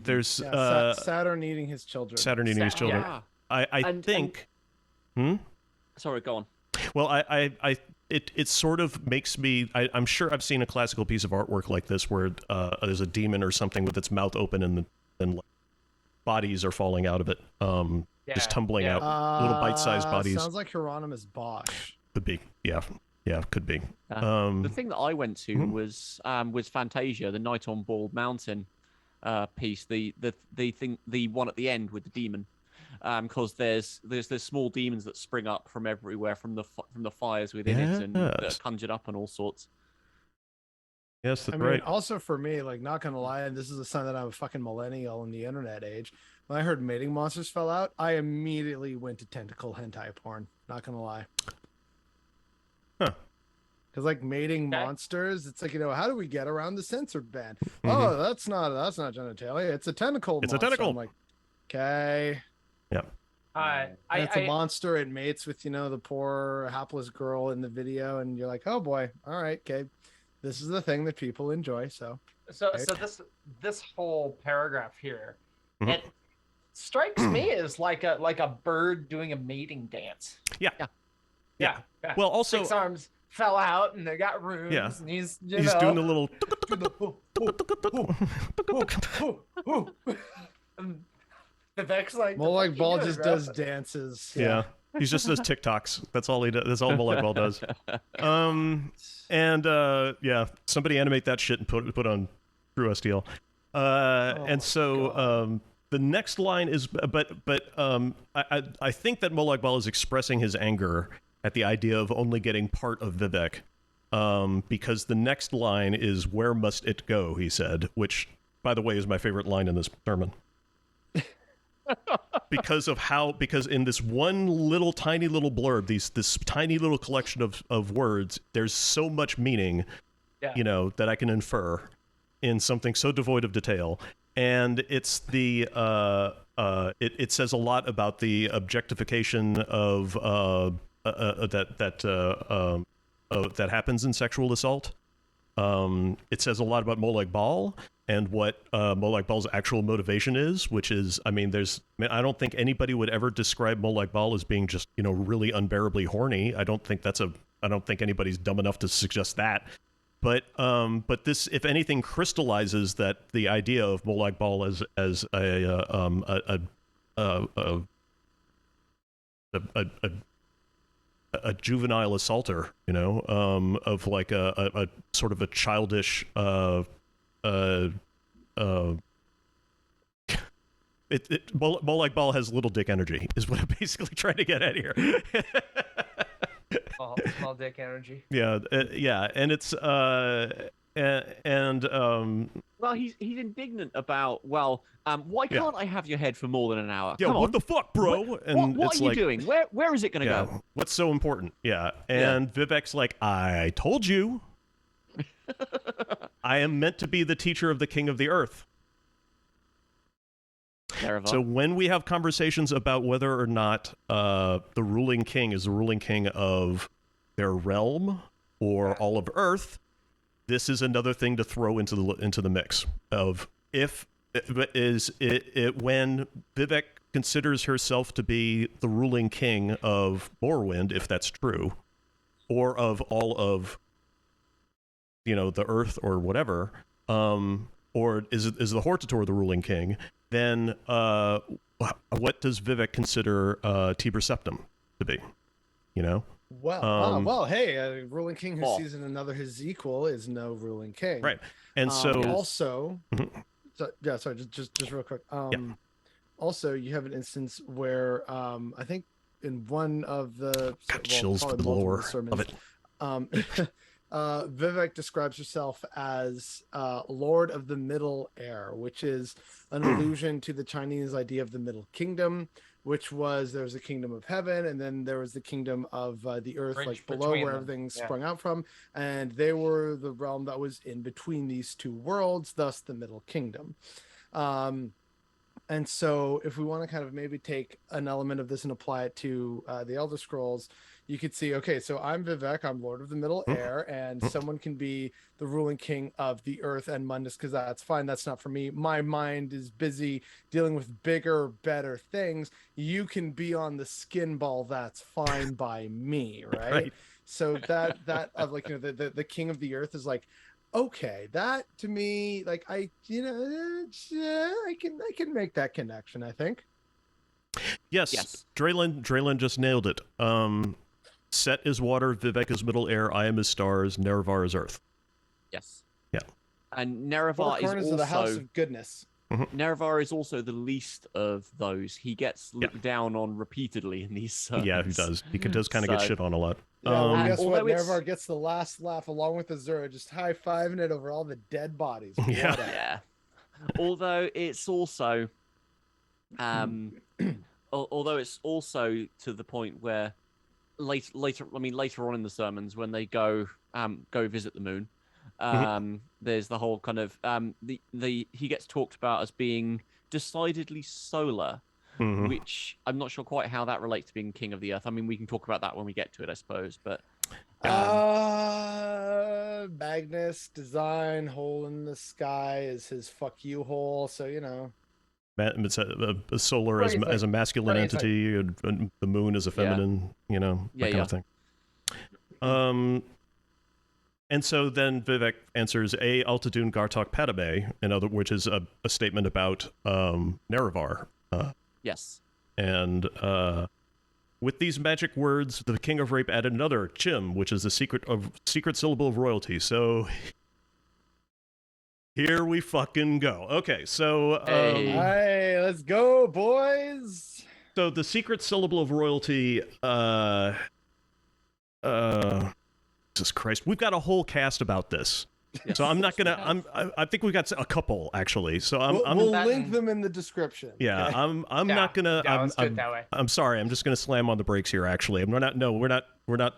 There's Saturn eating his children. Saturn eating his children. Yeah. I think. Sorry, go on. Well, it sort of makes me. I'm sure I've seen a classical piece of artwork like this where there's a demon or something with its mouth open and bodies are falling out of it, just tumbling out, little bite-sized bodies. Sounds like Hieronymus Bosch. Could be, yeah, could be. The thing that I went to was Fantasia, the Night on Bald Mountain piece, the one at the end with the demon. Because there's small demons that spring up from everywhere from the fires within it and that are conjured up and all sorts. Yes, that's I mean, right. also for me, like, not gonna lie, and this is a sign that I'm a fucking millennial in the internet age. When I heard mating monsters fell out, I immediately went to tentacle hentai porn. Not gonna lie. Huh. Because like mating monsters, it's like, how do we get around the censor ban? Oh, that's not genitalia. It's a tentacle. It's monster. a tentacle. I'm like, okay. Yeah. It's a monster. It mates with the poor hapless girl in the video, and you're like, oh boy, all right, okay. This is the thing that people enjoy. So this whole paragraph here, it strikes me as like a bird doing a mating dance. Yeah. Well, also 6 arms fell out and they got rooms. Yeah. And he's doing a little. Vivec's like, Molag Bal just does dances. Yeah. He just does TikToks. That's all he does. That's all Molag Bal does. Somebody animate that shit and put on True STL. The next line is, I think that Molag Bal is expressing his anger at the idea of only getting part of Vivec, because the next line is, "Where must it go?" he said, which, by the way, is my favorite line in this sermon. Because in this one little tiny little blurb, this tiny little collection of words, there's so much meaning, that I can infer in something so devoid of detail. And it's it says a lot about the objectification of that happens in sexual assault. It says a lot about Molag Bal and what Molag Bal's actual motivation is, which is, I don't think anybody would ever describe Molag Bal as being just, really unbearably horny. I don't think anybody's dumb enough to suggest that. But this, if anything, crystallizes that the idea of Molag Bal as a juvenile assaulter, of like a sort of a childish Molag Bal has little dick energy, is what I'm basically trying to get at here. Small dick energy. Yeah, and it's well, he's indignant about, why can't I have your head for more than an hour? Yeah, Come what on. the fuck, bro? What are you doing? Where is it going to go? What's so important? Yeah, and Vivec's like, I told you. I am meant to be the teacher of the king of the earth. So when we have conversations about whether or not the ruling king is the ruling king of their realm or all of Earth, this is another thing to throw into the mix of when Vivec considers herself to be the ruling king of Morrowind, if that's true, or of all of the Earth or whatever, or is the Hortator the ruling king? Then what does Vivec consider Tiber Septim to be? Well, hey, a ruling king who sees in another his equal is no ruling king, right? And so also, just real quick. Also, you have an instance where I think in one of the chills for the lore of it. Vivec describes herself as Lord of the Middle Air, which is an allusion to the Chinese idea of the Middle Kingdom, which was there was a kingdom of heaven, and then there was the kingdom of the earth, like below where everything sprung out from, and they were the realm that was in between these two worlds, thus the Middle Kingdom. And so if we want to kind of maybe take an element of this and apply it to the Elder Scrolls, you could see, okay, so I'm Vivec, I'm Lord of the Middle Air, and someone can be the ruling king of the earth and Mundus, because that's fine. That's not for me. My mind is busy dealing with bigger, better things. You can be on the skin ball. That's fine by me, right? So that of like, the king of the earth is like, okay, that to me, like I can make that connection, I think. Yes. Draylen just nailed it. Set is water, Vivek is middle air, I am his stars, Nerevar is earth. Yes. Yeah. And Nerevar is also the house of goodness. Nerevar is also the least of those. He gets looked down on repeatedly in these sermons. Yeah, he does. He does kind of get shit on a lot. Yeah, well, guess what? Nerevar gets the last laugh along with Azura, just high-fiving it over all the dead bodies. Yeah. Although it's also, although it's also to the point where later on in the sermons when they go visit the moon, there's the whole kind of he gets talked about as being decidedly solar, which I'm not sure quite how that relates to being king of the earth. I mean, we can talk about that when we get to it, I suppose. But Magnus design hole in the sky is his fuck you hole, so it's a solar as a masculine entity, and the moon as a feminine, that kind of thing. And so then Vivek answers A Altadun Gartok Padame, which is a statement about Nerevar. Yes. And with these magic words, the King of Rape added another, Chim, which is the secret syllable of royalty. So here we fucking go. Okay, so hey, let's go, boys. So the secret syllable of royalty, Jesus Christ, we've got a whole cast about this. So I'm not gonna. I think we got a couple actually. So we'll link them in the description. Yeah, okay? I'm not gonna. that way. I'm sorry. I'm just gonna slam on the brakes here. Actually, we're not. No, we're not.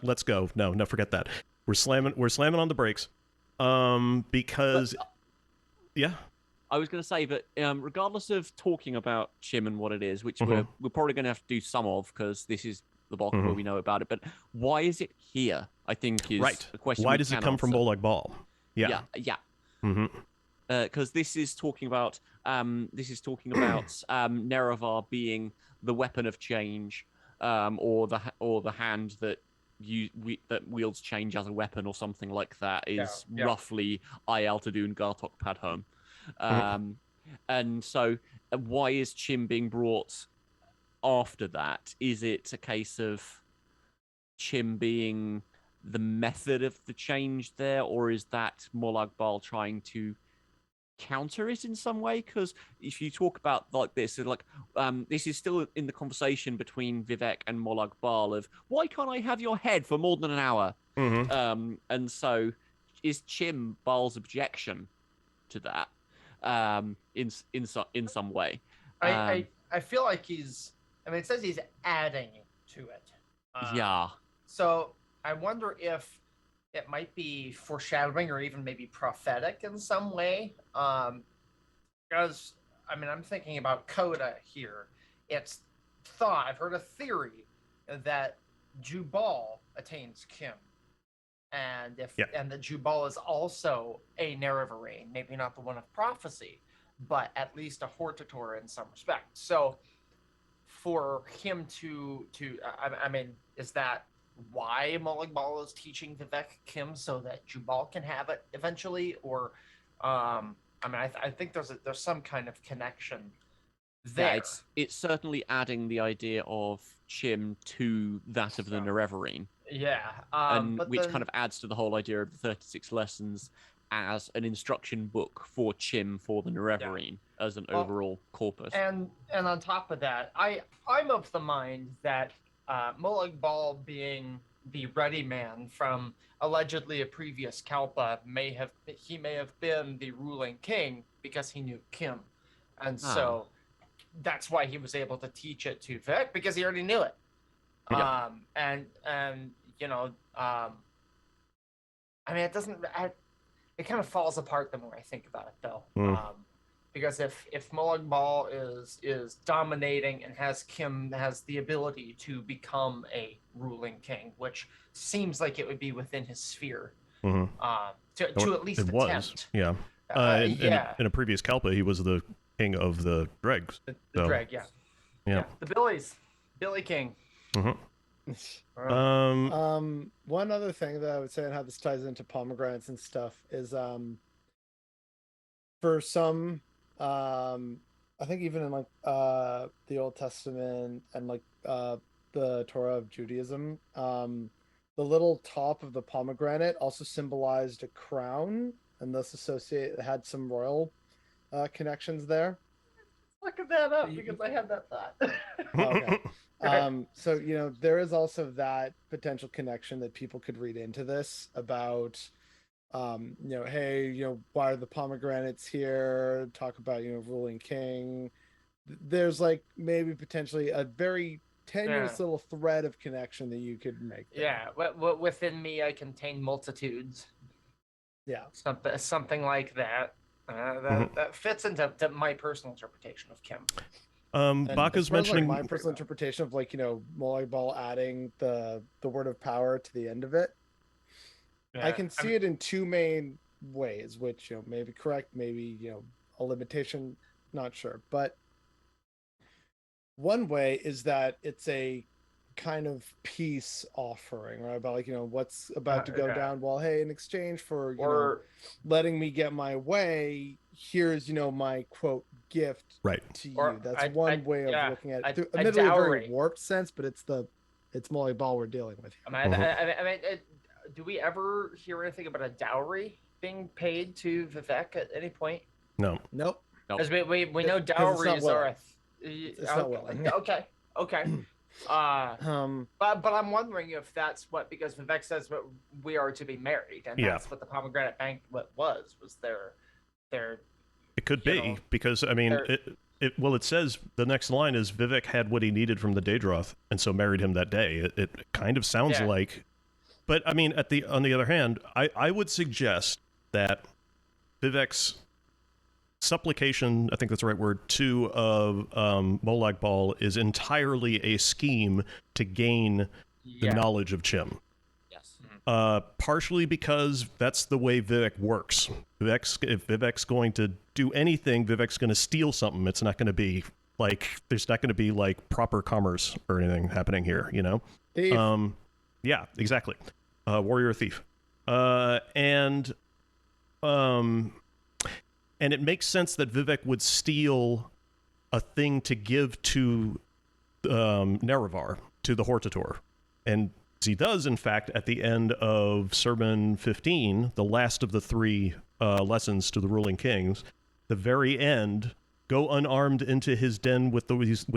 Let's go. No, forget that. We're slamming on the brakes. Because. Yeah. I was going to say, but regardless of talking about Chim and what it is, which we're probably going to have to do some of because this is the bulk of what we know about it, but why is it here? I think is the question. Why does it come from Molag Bal? Yeah. Because this is talking about Nerevar being the weapon of change, or the hand that that wields change as a weapon or something like that is roughly I Altadun Gartok Padhome. And so why is Chim being brought after that? Is it a case of Chim being the method of the change there, or is that Molag Bal trying to counter it in some way? Because if you talk about like this, this is still in the conversation between Vivec and Molag Bal of why can't I have your head for more than an hour? And so is Chim Bal's objection to that in some way? I feel like he's. I mean, it says he's adding to it. So I wonder if it might be foreshadowing or even maybe prophetic in some way. Because, I mean, I'm thinking about Coda here. It's thought, I've heard a theory that Jubal attains Chim. And and that Jubal is also a Nerevarine, maybe not the one of prophecy, but at least a Hortator in some respect. So for him to I mean, is that why Molag Bal is teaching Vivec Chim so that Jubal can have it eventually? Or I mean, I think there's some kind of connection there. Yeah, it's certainly adding the idea of Chim to that of the Nerevarine. Yeah, which kind of adds to the whole idea of the 36 lessons as an instruction book for Chim for the Nerevarine as an overall corpus. And on top of that, I'm of the mind that Molag Bal being the ready man from allegedly a previous Kalpa may have been the ruling king because he knew Chim, and so that's why he was able to teach it to Vivec because he already knew it. And I mean, it doesn't. It kind of falls apart the more I think about it, though. Because if Molag Bal is dominating and has Chim has the ability to become a ruling king, which seems like it would be within his sphere, to at least it attempt. Was, yeah. In a previous Kalpa, he was the king of the dregs. The dreg, yeah. The Billy King. One other thing that I would say and how this ties into pomegranates and stuff is for some I think even in like the Old Testament and like the Torah of Judaism, the little top of the pomegranate also symbolized a crown and thus had some royal connections there. Looking that up because I had that thought. Okay. So there is also that potential connection that people could read into this about hey, why are the pomegranates here? Talk about ruling king. There's like maybe potentially a very tenuous little thread of connection that you could make there. Yeah, within me I contain multitudes. Yeah, something like that. That fits into my personal interpretation of Chim. Baka's mentioning my personal interpretation of Molag Bal adding the word of power to the end of it. Yeah, I can see it in two main ways, which may be correct, maybe a limitation, not sure. But one way is that it's a kind of peace offering, right? About what's about to go down. Well, hey, in exchange for letting me get my way, here's my quote gift to you. That's one way of looking at it. Admittedly, a very warped sense, but it's Molag Bal we're dealing with here. I mean, do we ever hear anything about a dowry being paid to Vivec at any point? No. Nope. Because we know dowries are it's not willing. Okay. But I'm wondering if that's because Vivec says we are to be married, and that's what the Pomegranate Banquet was their. It could be because I mean it says the next line is Vivec had what he needed from the Daedroth and so married him that day. It kind of sounds like. But I mean, on the other hand, I would suggest that Vivec's supplication, I think that's the right word, to Molag Bal is entirely a scheme to gain the knowledge of Chim. Yes. Partially because that's the way Vivec works. If Vivec's going to do anything, Vivec's going to steal something. It's not going to be there's not going to be proper commerce or anything happening here, Thief. Yeah, exactly. Warrior thief. And it makes sense that Vivec would steal a thing to give to Nerevar, to the Hortator. And he does, in fact, at the end of Sermon 15, the last of the three lessons to the ruling kings, the very end, go unarmed into his den with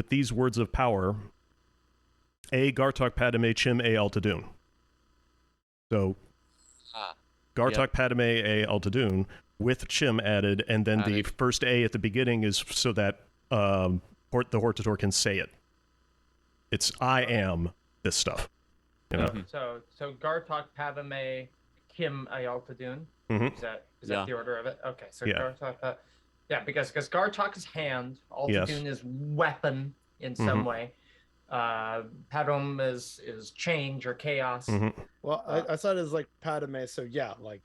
these words of power, A. Gartok Padme Chim A. Altadun. So, Gartok Padme A. Altadun with Chim added, and then the first A at the beginning is so that the Hortator can say it. It's I am this stuff. So Gartok Padme Chim A. Altadun. Is that the order of it? Okay, so Gartok. Because Gartok is hand, Altadun is weapon in some way. Padme is change or chaos. Well, I saw it as Padme, so The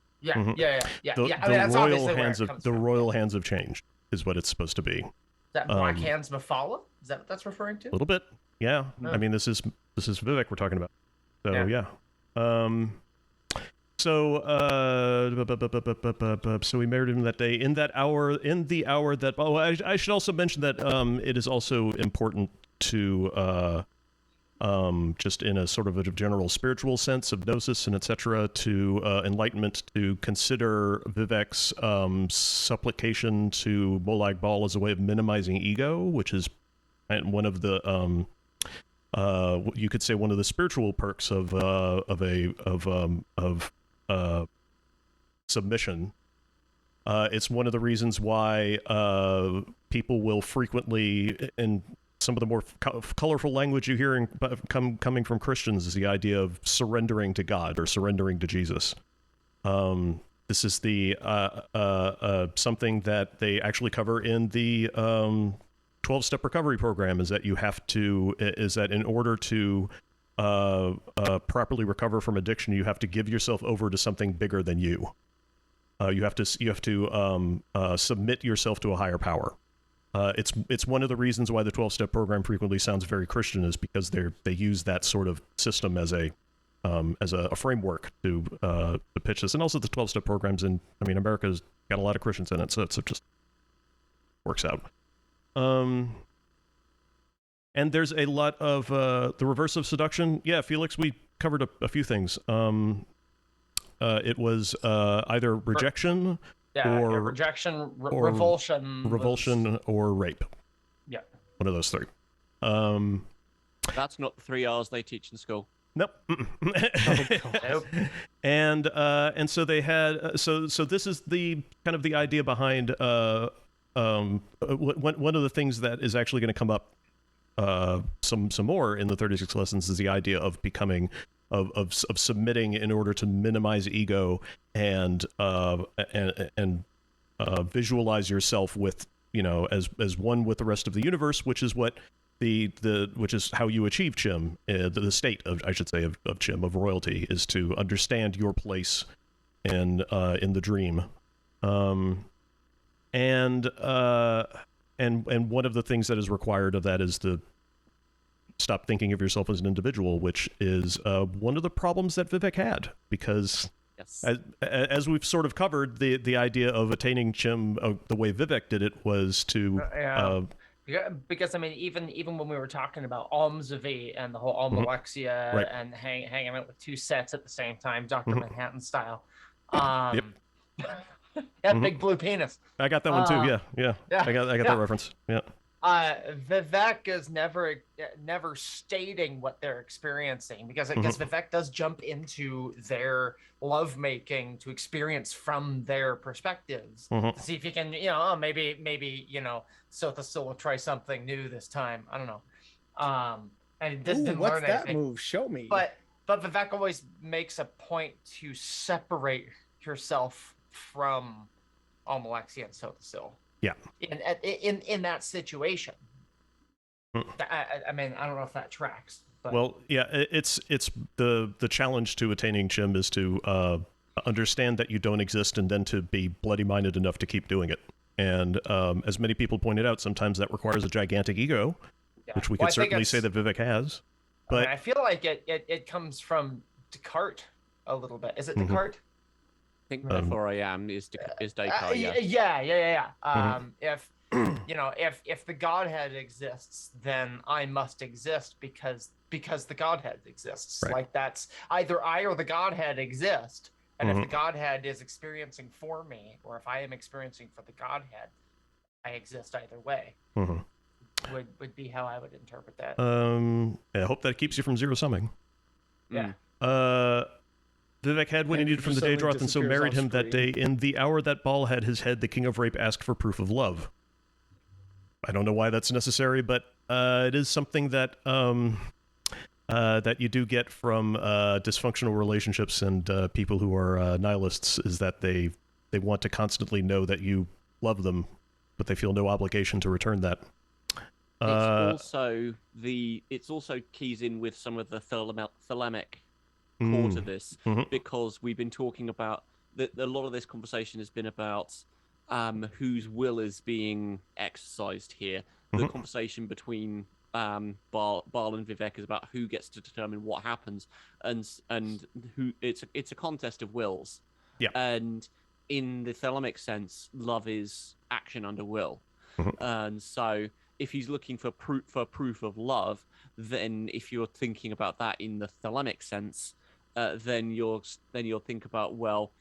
royal hands of change is what it's supposed to be. Is that Black Hands Mephala? Is that what that's referring to? A little bit, yeah. I mean, this is Vivec we're talking about. So So we married him that day. In the hour that. Oh, I should also mention that it is also important to just in a sort of a general spiritual sense of gnosis and etc. to enlightenment to consider Vivec's supplication to Molag Bal as a way of minimizing ego, which is one of the you could say one of the spiritual perks of submission. It's one of the reasons why people will frequently, in some of the more colorful language you hear coming from Christians, is the idea of surrendering to God or surrendering to Jesus. This is the something that they actually cover in the 12-step recovery program. Is that in order to properly recover from addiction, you have to give yourself over to something bigger than you. You have to submit yourself to a higher power. It's one of the reasons why the 12-step program frequently sounds very Christian, is because they use that sort of system as a framework to pitch this. And also the 12-step programs America's got a lot of Christians in it, so it just works out. And there's a lot of the reverse of seduction. Yeah, Felix, we covered a few things. It was either rejection or rejection, or revulsion, or rape. Yeah, one of those three. That's not the 3 R's they teach in school. Nope. Nope. And so they had so this is the kind of the idea behind one of the things that is actually going to come up some more in the 36 lessons is the idea of becoming of submitting in order to minimize ego and visualize yourself with, as one with the rest of the universe, which is what which is how you achieve Chim, the state of, I should say, of Chim, of royalty, is to understand your place in the dream. And one of the things that is required of that is to stop thinking of yourself as an individual, which is one of the problems that Vivec had, because Yes. as we've sort of covered, the idea of attaining Chim the way Vivec did it was to because even when we were talking about Almsavie and the whole Almalexia Right. and hanging out with 2 sets at the same time, Dr. Mhm. Manhattan style. Yep. Big blue penis. I got that one too. Yeah. yeah, I got that reference. Yeah. Vivec is never stating what they're experiencing, because Vivec does jump into their lovemaking to experience from their perspectives to see if you can, maybe Sothasil will try something new this time. I don't know. And this didn't what's learn that anything. move? Show me. But Vivec always makes a point to separate yourself from Almalexia and Sothasil. Yeah. In that situation. I don't know if that tracks. But... Well, yeah, it's the challenge to attaining Chim is to understand that you don't exist, and then to be bloody minded enough to keep doing it. And as many people pointed out, sometimes that requires a gigantic ego, which we could certainly say that Vivec has. But I feel like it comes from Descartes a little bit. Is it Descartes? I think therefore I am is Descartes. Yeah. If the Godhead exists, then I must exist because the Godhead exists. Right. Like, that's either I or the Godhead exist, and if the Godhead is experiencing for me, or if I am experiencing for the Godhead, I exist either way. Would be how I would interpret that. I hope that keeps you from zero summing. Yeah. Vivec had what he needed from the Daedroth, and so married him that day. In the hour that Bal had his head, the king of rape asked for proof of love. I don't know why that's necessary, but it is something that that you do get from dysfunctional relationships and people who are nihilists, is that they want to constantly know that you love them, but they feel no obligation to return that. It's also keys in with some of the thalamic core to this, because we've been talking about a lot of this conversation has been about whose will is being exercised here. The conversation between Bal and Vivec is about who gets to determine what happens, and who it's a contest of wills. Yeah. And in the thalamic sense, love is action under will, and so if he's looking for proof of love, then if you're thinking about that in the thalamic sense, then you'll think about, well,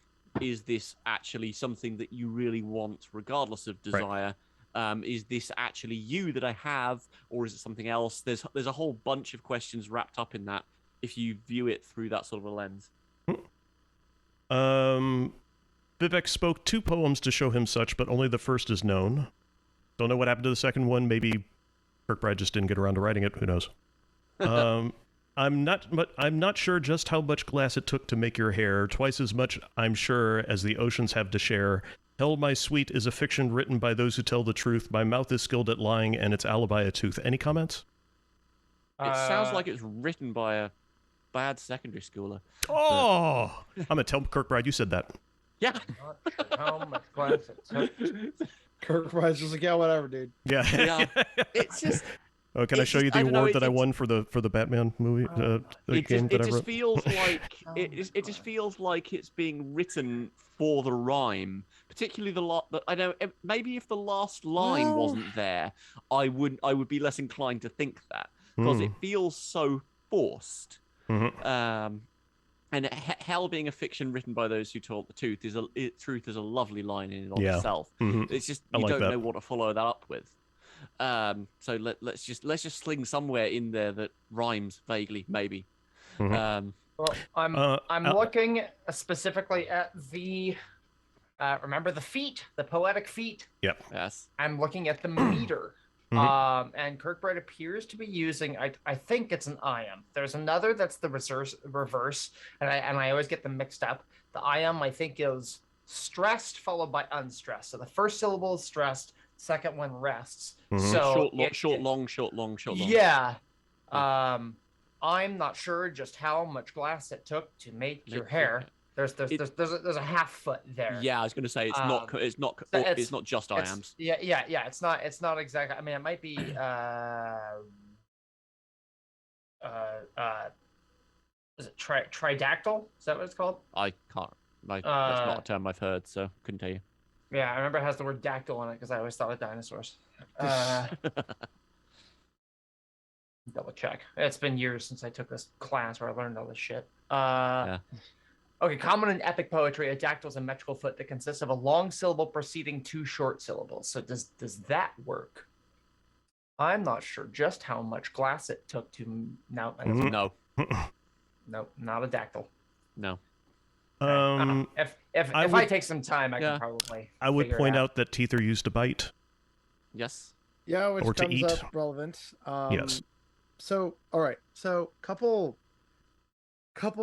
is this actually something that you really want, regardless of desire? Right. Is this actually you that I have, or is it something else? There's a whole bunch of questions wrapped up in that if you view it through that sort of a lens. Vivec spoke 2 poems to show him such, but only the first is known. Don't know what happened to the second one. Maybe Kirkbride just didn't get around to writing it. Who knows? I'm not sure just how much glass it took to make your hair. Twice as much, I'm sure, as the oceans have to share. Hell, my sweet is a fiction written by those who tell the truth. My mouth is skilled at lying, and its alibi a tooth. Any comments? It sounds like it's written by a bad secondary schooler. Oh, I'm gonna tell Kirkbride you said that. Yeah. Not sure how much glass it took. Kirkbride's just like, yeah, whatever, dude. Yeah. Yeah. It's just. Oh, can I show you the award that I won for the Batman movie game that I wrote? Feels like it just feels like it's being written for the rhyme, particularly the lot. I know maybe if the last line wasn't there, I would be less inclined to think that because it feels so forced. Mm-hmm. And hell being a fiction written by those who told the truth is a lovely line in and of itself. Mm-hmm. It's just I you like don't that. know what to follow that up with. So let's just sling somewhere in there that rhymes vaguely, maybe. Mm-hmm. Well, I'm looking specifically at the remember the feet, the poetic feet. Yep. Yes. I'm looking at the meter. And Kirkbride appears to be using. I think it's an iamb. There's another that's the reverse, and I always get them mixed up. The iamb I think is stressed followed by unstressed. So the first syllable is stressed, second one rests. So short, long. Yeah. I'm not sure just how much glass it took to make your hair. There's a half foot there. Yeah, I was going to say it's not just iambs. Yeah. It's not exactly. I mean, it might be. Is it tridactyl? Is that what it's called? I can't. That's not a term I've heard, so couldn't tell you. Yeah, I remember it has the word dactyl in it because I always thought of dinosaurs. Double check. It's been years since I took this class where I learned all this shit. Yeah. Okay, common in epic poetry, a dactyl is a metrical foot that consists of a long syllable preceding two short syllables. So does that work? I'm not sure just how much glass it took to. No. No. Nope, not a dactyl. No. If I take some time, I can probably. I would point out that teeth are used to bite. Yes. Yeah, which or to comes eat. up relevant. Yes. So, all right. So, couple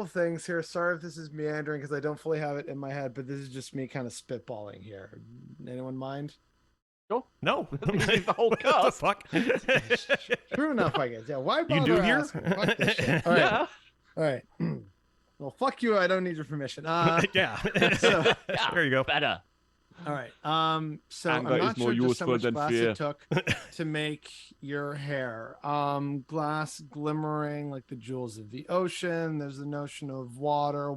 things here. Sorry if this is meandering because I don't fully have it in my head, but this is just me kind of spitballing here. Anyone mind? No. The whole cast. Fuck. True enough, I guess. Yeah. Why bother You do here? asking? Fuck this shit. All right. Yeah. All right. Well, fuck you. I don't need your permission. Yeah. There you go. Better. All right. So Anger I'm is not more sure just how useful much than glass fear. it took to make your hair. Glass glimmering like the jewels of the ocean. There's the notion of water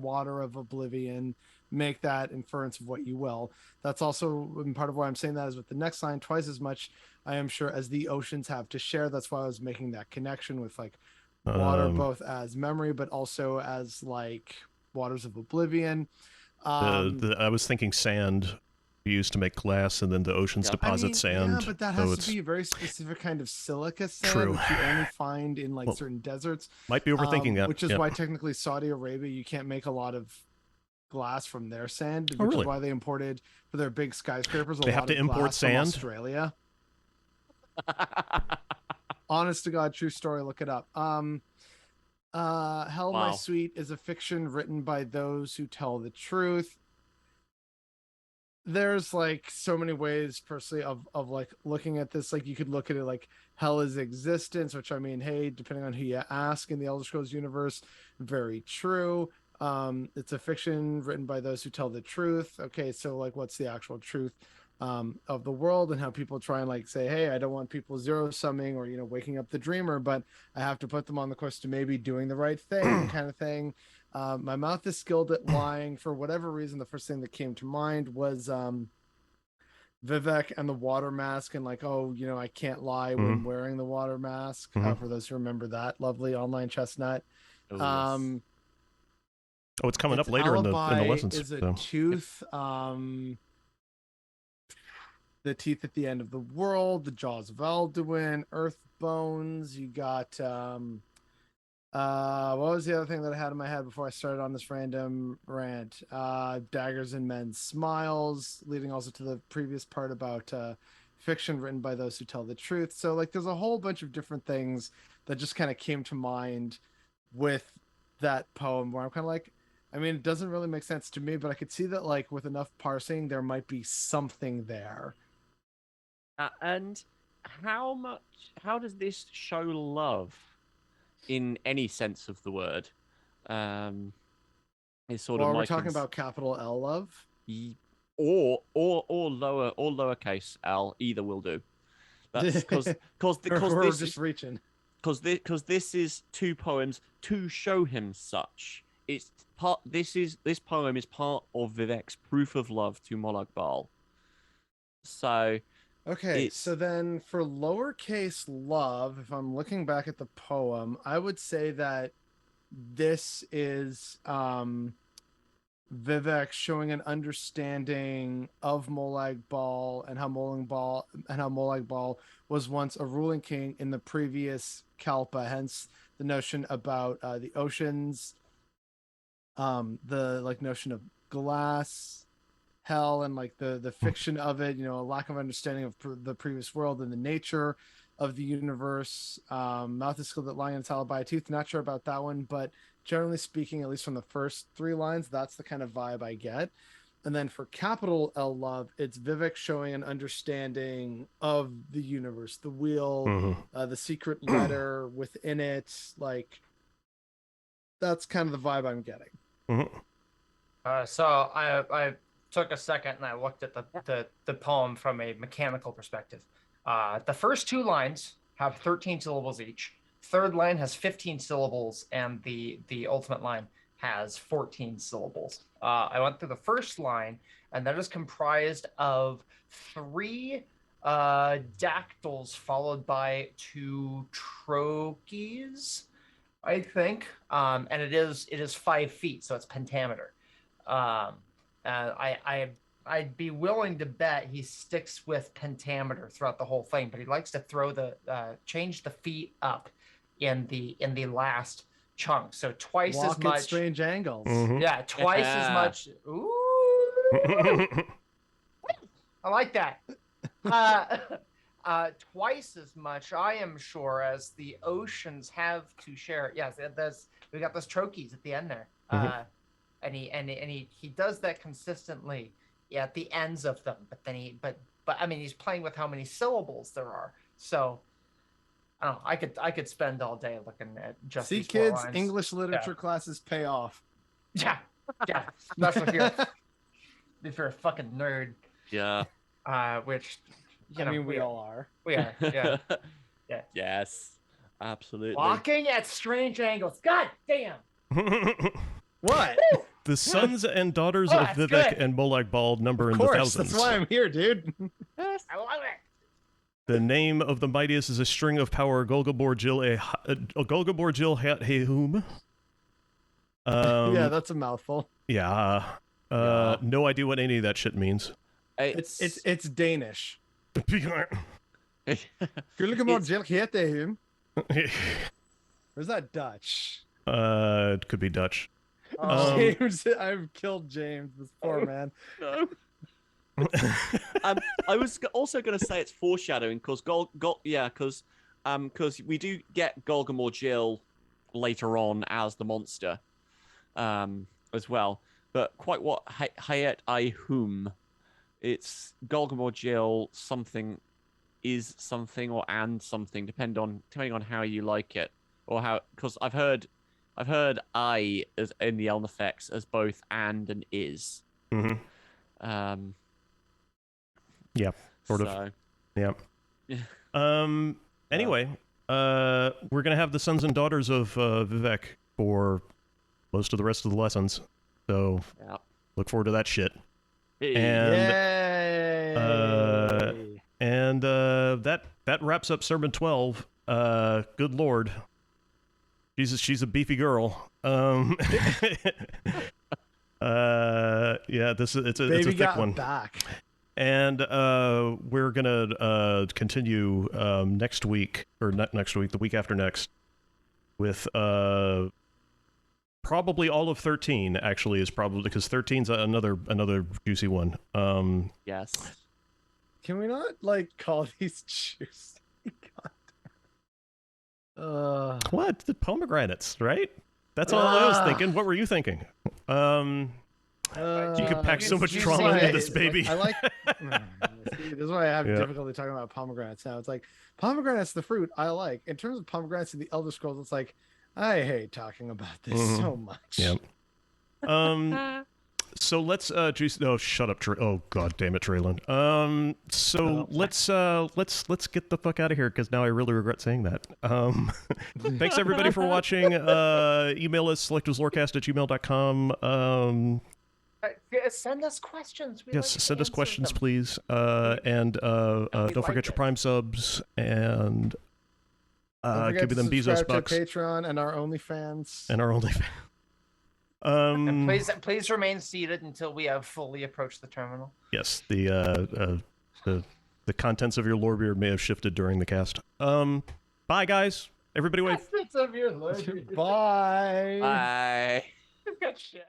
of oblivion. Make that inference of what you will. That's also part of why I'm saying that is with the next line, twice as much, I am sure, as the oceans have to share. That's why I was making that connection with like water, both as memory, but also as like waters of oblivion. I was thinking sand used to make glass, and then the oceans deposit sand. Yeah, but that has to be a very specific kind of silica sand, which you only find in like certain deserts. Might be overthinking that. Which is why technically Saudi Arabia, you can't make a lot of glass from their sand, which really? is why they imported for their big skyscrapers. They have to import sand from Australia. Honest to God, true story. Look it up. Hell, My Sweet is a fiction written by those who tell the truth. There's like so many ways personally of like looking at this. Like you could look at it like hell is existence, which I mean, hey, depending on who you ask in the Elder Scrolls universe, very true. It's a fiction written by those who tell the truth. Okay, so like what's the actual truth of the world, and how people try and like say, hey, I don't want people zero summing or waking up the dreamer, but I have to put them on the course to maybe doing the right thing kind of thing. My mouth is skilled at lying. For whatever reason, the first thing that came to mind was Vivec and the water mask, and like, I can't lie when wearing the water mask. For those who remember that lovely online chestnut. Yes. It's coming up later in the lessons. Is a tooth. The teeth at the end of the world, the jaws of Alduin, earth bones. You got what was the other thing that I had in my head before I started on this random rant? Daggers in men's smiles, leading also to the previous part about fiction written by those who tell the truth. So like there's a whole bunch of different things that just kind of came to mind with that poem where I'm kind of like, I mean, it doesn't really make sense to me, but I could see that like with enough parsing, there might be something there. And how does this show love in any sense of the word? Is sort Or of we're my talking about capital L love. or lowercase l, either will do. That's because We're this just reaching. because this is two poems to show him such. It's part. This poem is part of Vivec's proof of love to Molag Bal. So Okay, it's so then for lowercase love, if I'm looking back at the poem, I would say that this is Vivek showing an understanding of Molag Bal and how Molag Bal was once a ruling king in the previous Kalpa, hence the notion about the oceans, the like notion of glass, hell, and like the fiction of it, a lack of understanding of the previous world and the nature of the universe. Mouth is skilled at lying and talent by a tooth. Not sure about that one, but generally speaking, at least from the first three lines, that's the kind of vibe I get. And then for capital L love, it's Vivek showing an understanding of the universe, the wheel, the secret letter within it. Like, that's kind of the vibe I'm getting. So I took a second and I looked at the poem from a mechanical perspective. The first two lines have 13 syllables each. Third line has 15 syllables, and the ultimate line has 14 syllables. I went through the first line, and that is comprised of 3 dactyls followed by 2 trochees, I think. And it is 5 feet, so it's pentameter. I'd be willing to bet he sticks with pentameter throughout the whole thing, but he likes to throw change the feet up in the last chunk. So twice Walk as much. at strange angles. Yeah, twice as much. Ooh, I like that. Twice as much, I am sure, as the oceans have to share. Yes, we got those trochees at the end there. And he does that consistently at the ends of them. But I mean, he's playing with how many syllables there are. So I don't know. I could spend all day looking at just See, these kids, 4 lines. English literature classes pay off. Yeah, especially if you're a fucking nerd. Yeah. Which I mean, we all are. We are. Yeah. Yeah. Yes. Absolutely. Walking at strange angles. God damn. What? The sons and daughters of Vivec good. and Molag Bal number in Of the course, thousands. that's why I'm here, dude. I love it. The name of the mightiest is a string of power. Golgabor Jill Golgabor Jill Hat Hehum. Yeah, that's a mouthful. Yeah. No idea what any of that shit means. It's Danish. It's Golgabor Jill Hat Hehum. Or is that Dutch? It could be Dutch. James, I've killed James, this poor man. No. I was also going to say it's foreshadowing because because we do get Golgamore Jill later on as the monster, as well. But quite what Hayet I whom, it's Golgamore Jill something is something or and something depending on how you like it or how, because I've heard I as in the Elm effects as both and is. Yeah, sort of. Yeah. Anyway, we're gonna have the sons and daughters of Vivec for most of the rest of the lessons, so look forward to that shit. And that wraps up Sermon 12. Good lord, she's a beefy girl. Yeah, it's a thick one. Back. And we're gonna continue next week, or not next week, the week after next, with probably all of 13. Actually, is probably because 13's another juicy one. Yes. Can we not like call these juicy? God. What? The pomegranates, right? That's all I was thinking. What were you thinking? You could pack so much trauma into this baby. Like, I like. See, this is why I have difficulty talking about pomegranates now. It's like pomegranates, the fruit I like. In terms of pomegranates in the Elder Scrolls, it's like I hate talking about this so much. Yep. So let's juice. Oh, shut up, oh god damn it, Traylon. So let's get the fuck out of here because now I really regret saying that. Thanks everybody for watching. Email us selectiveslorecast@gmail.com. Send us questions. Send us questions, please. And don't forget your Prime subs and give them Bezos bucks. Patreon and our OnlyFans. And please remain seated until we have fully approached the terminal. Yes, the contents of your lore beer may have shifted during the cast. Bye, guys. Everybody wave. Bye. Bye. Good shit.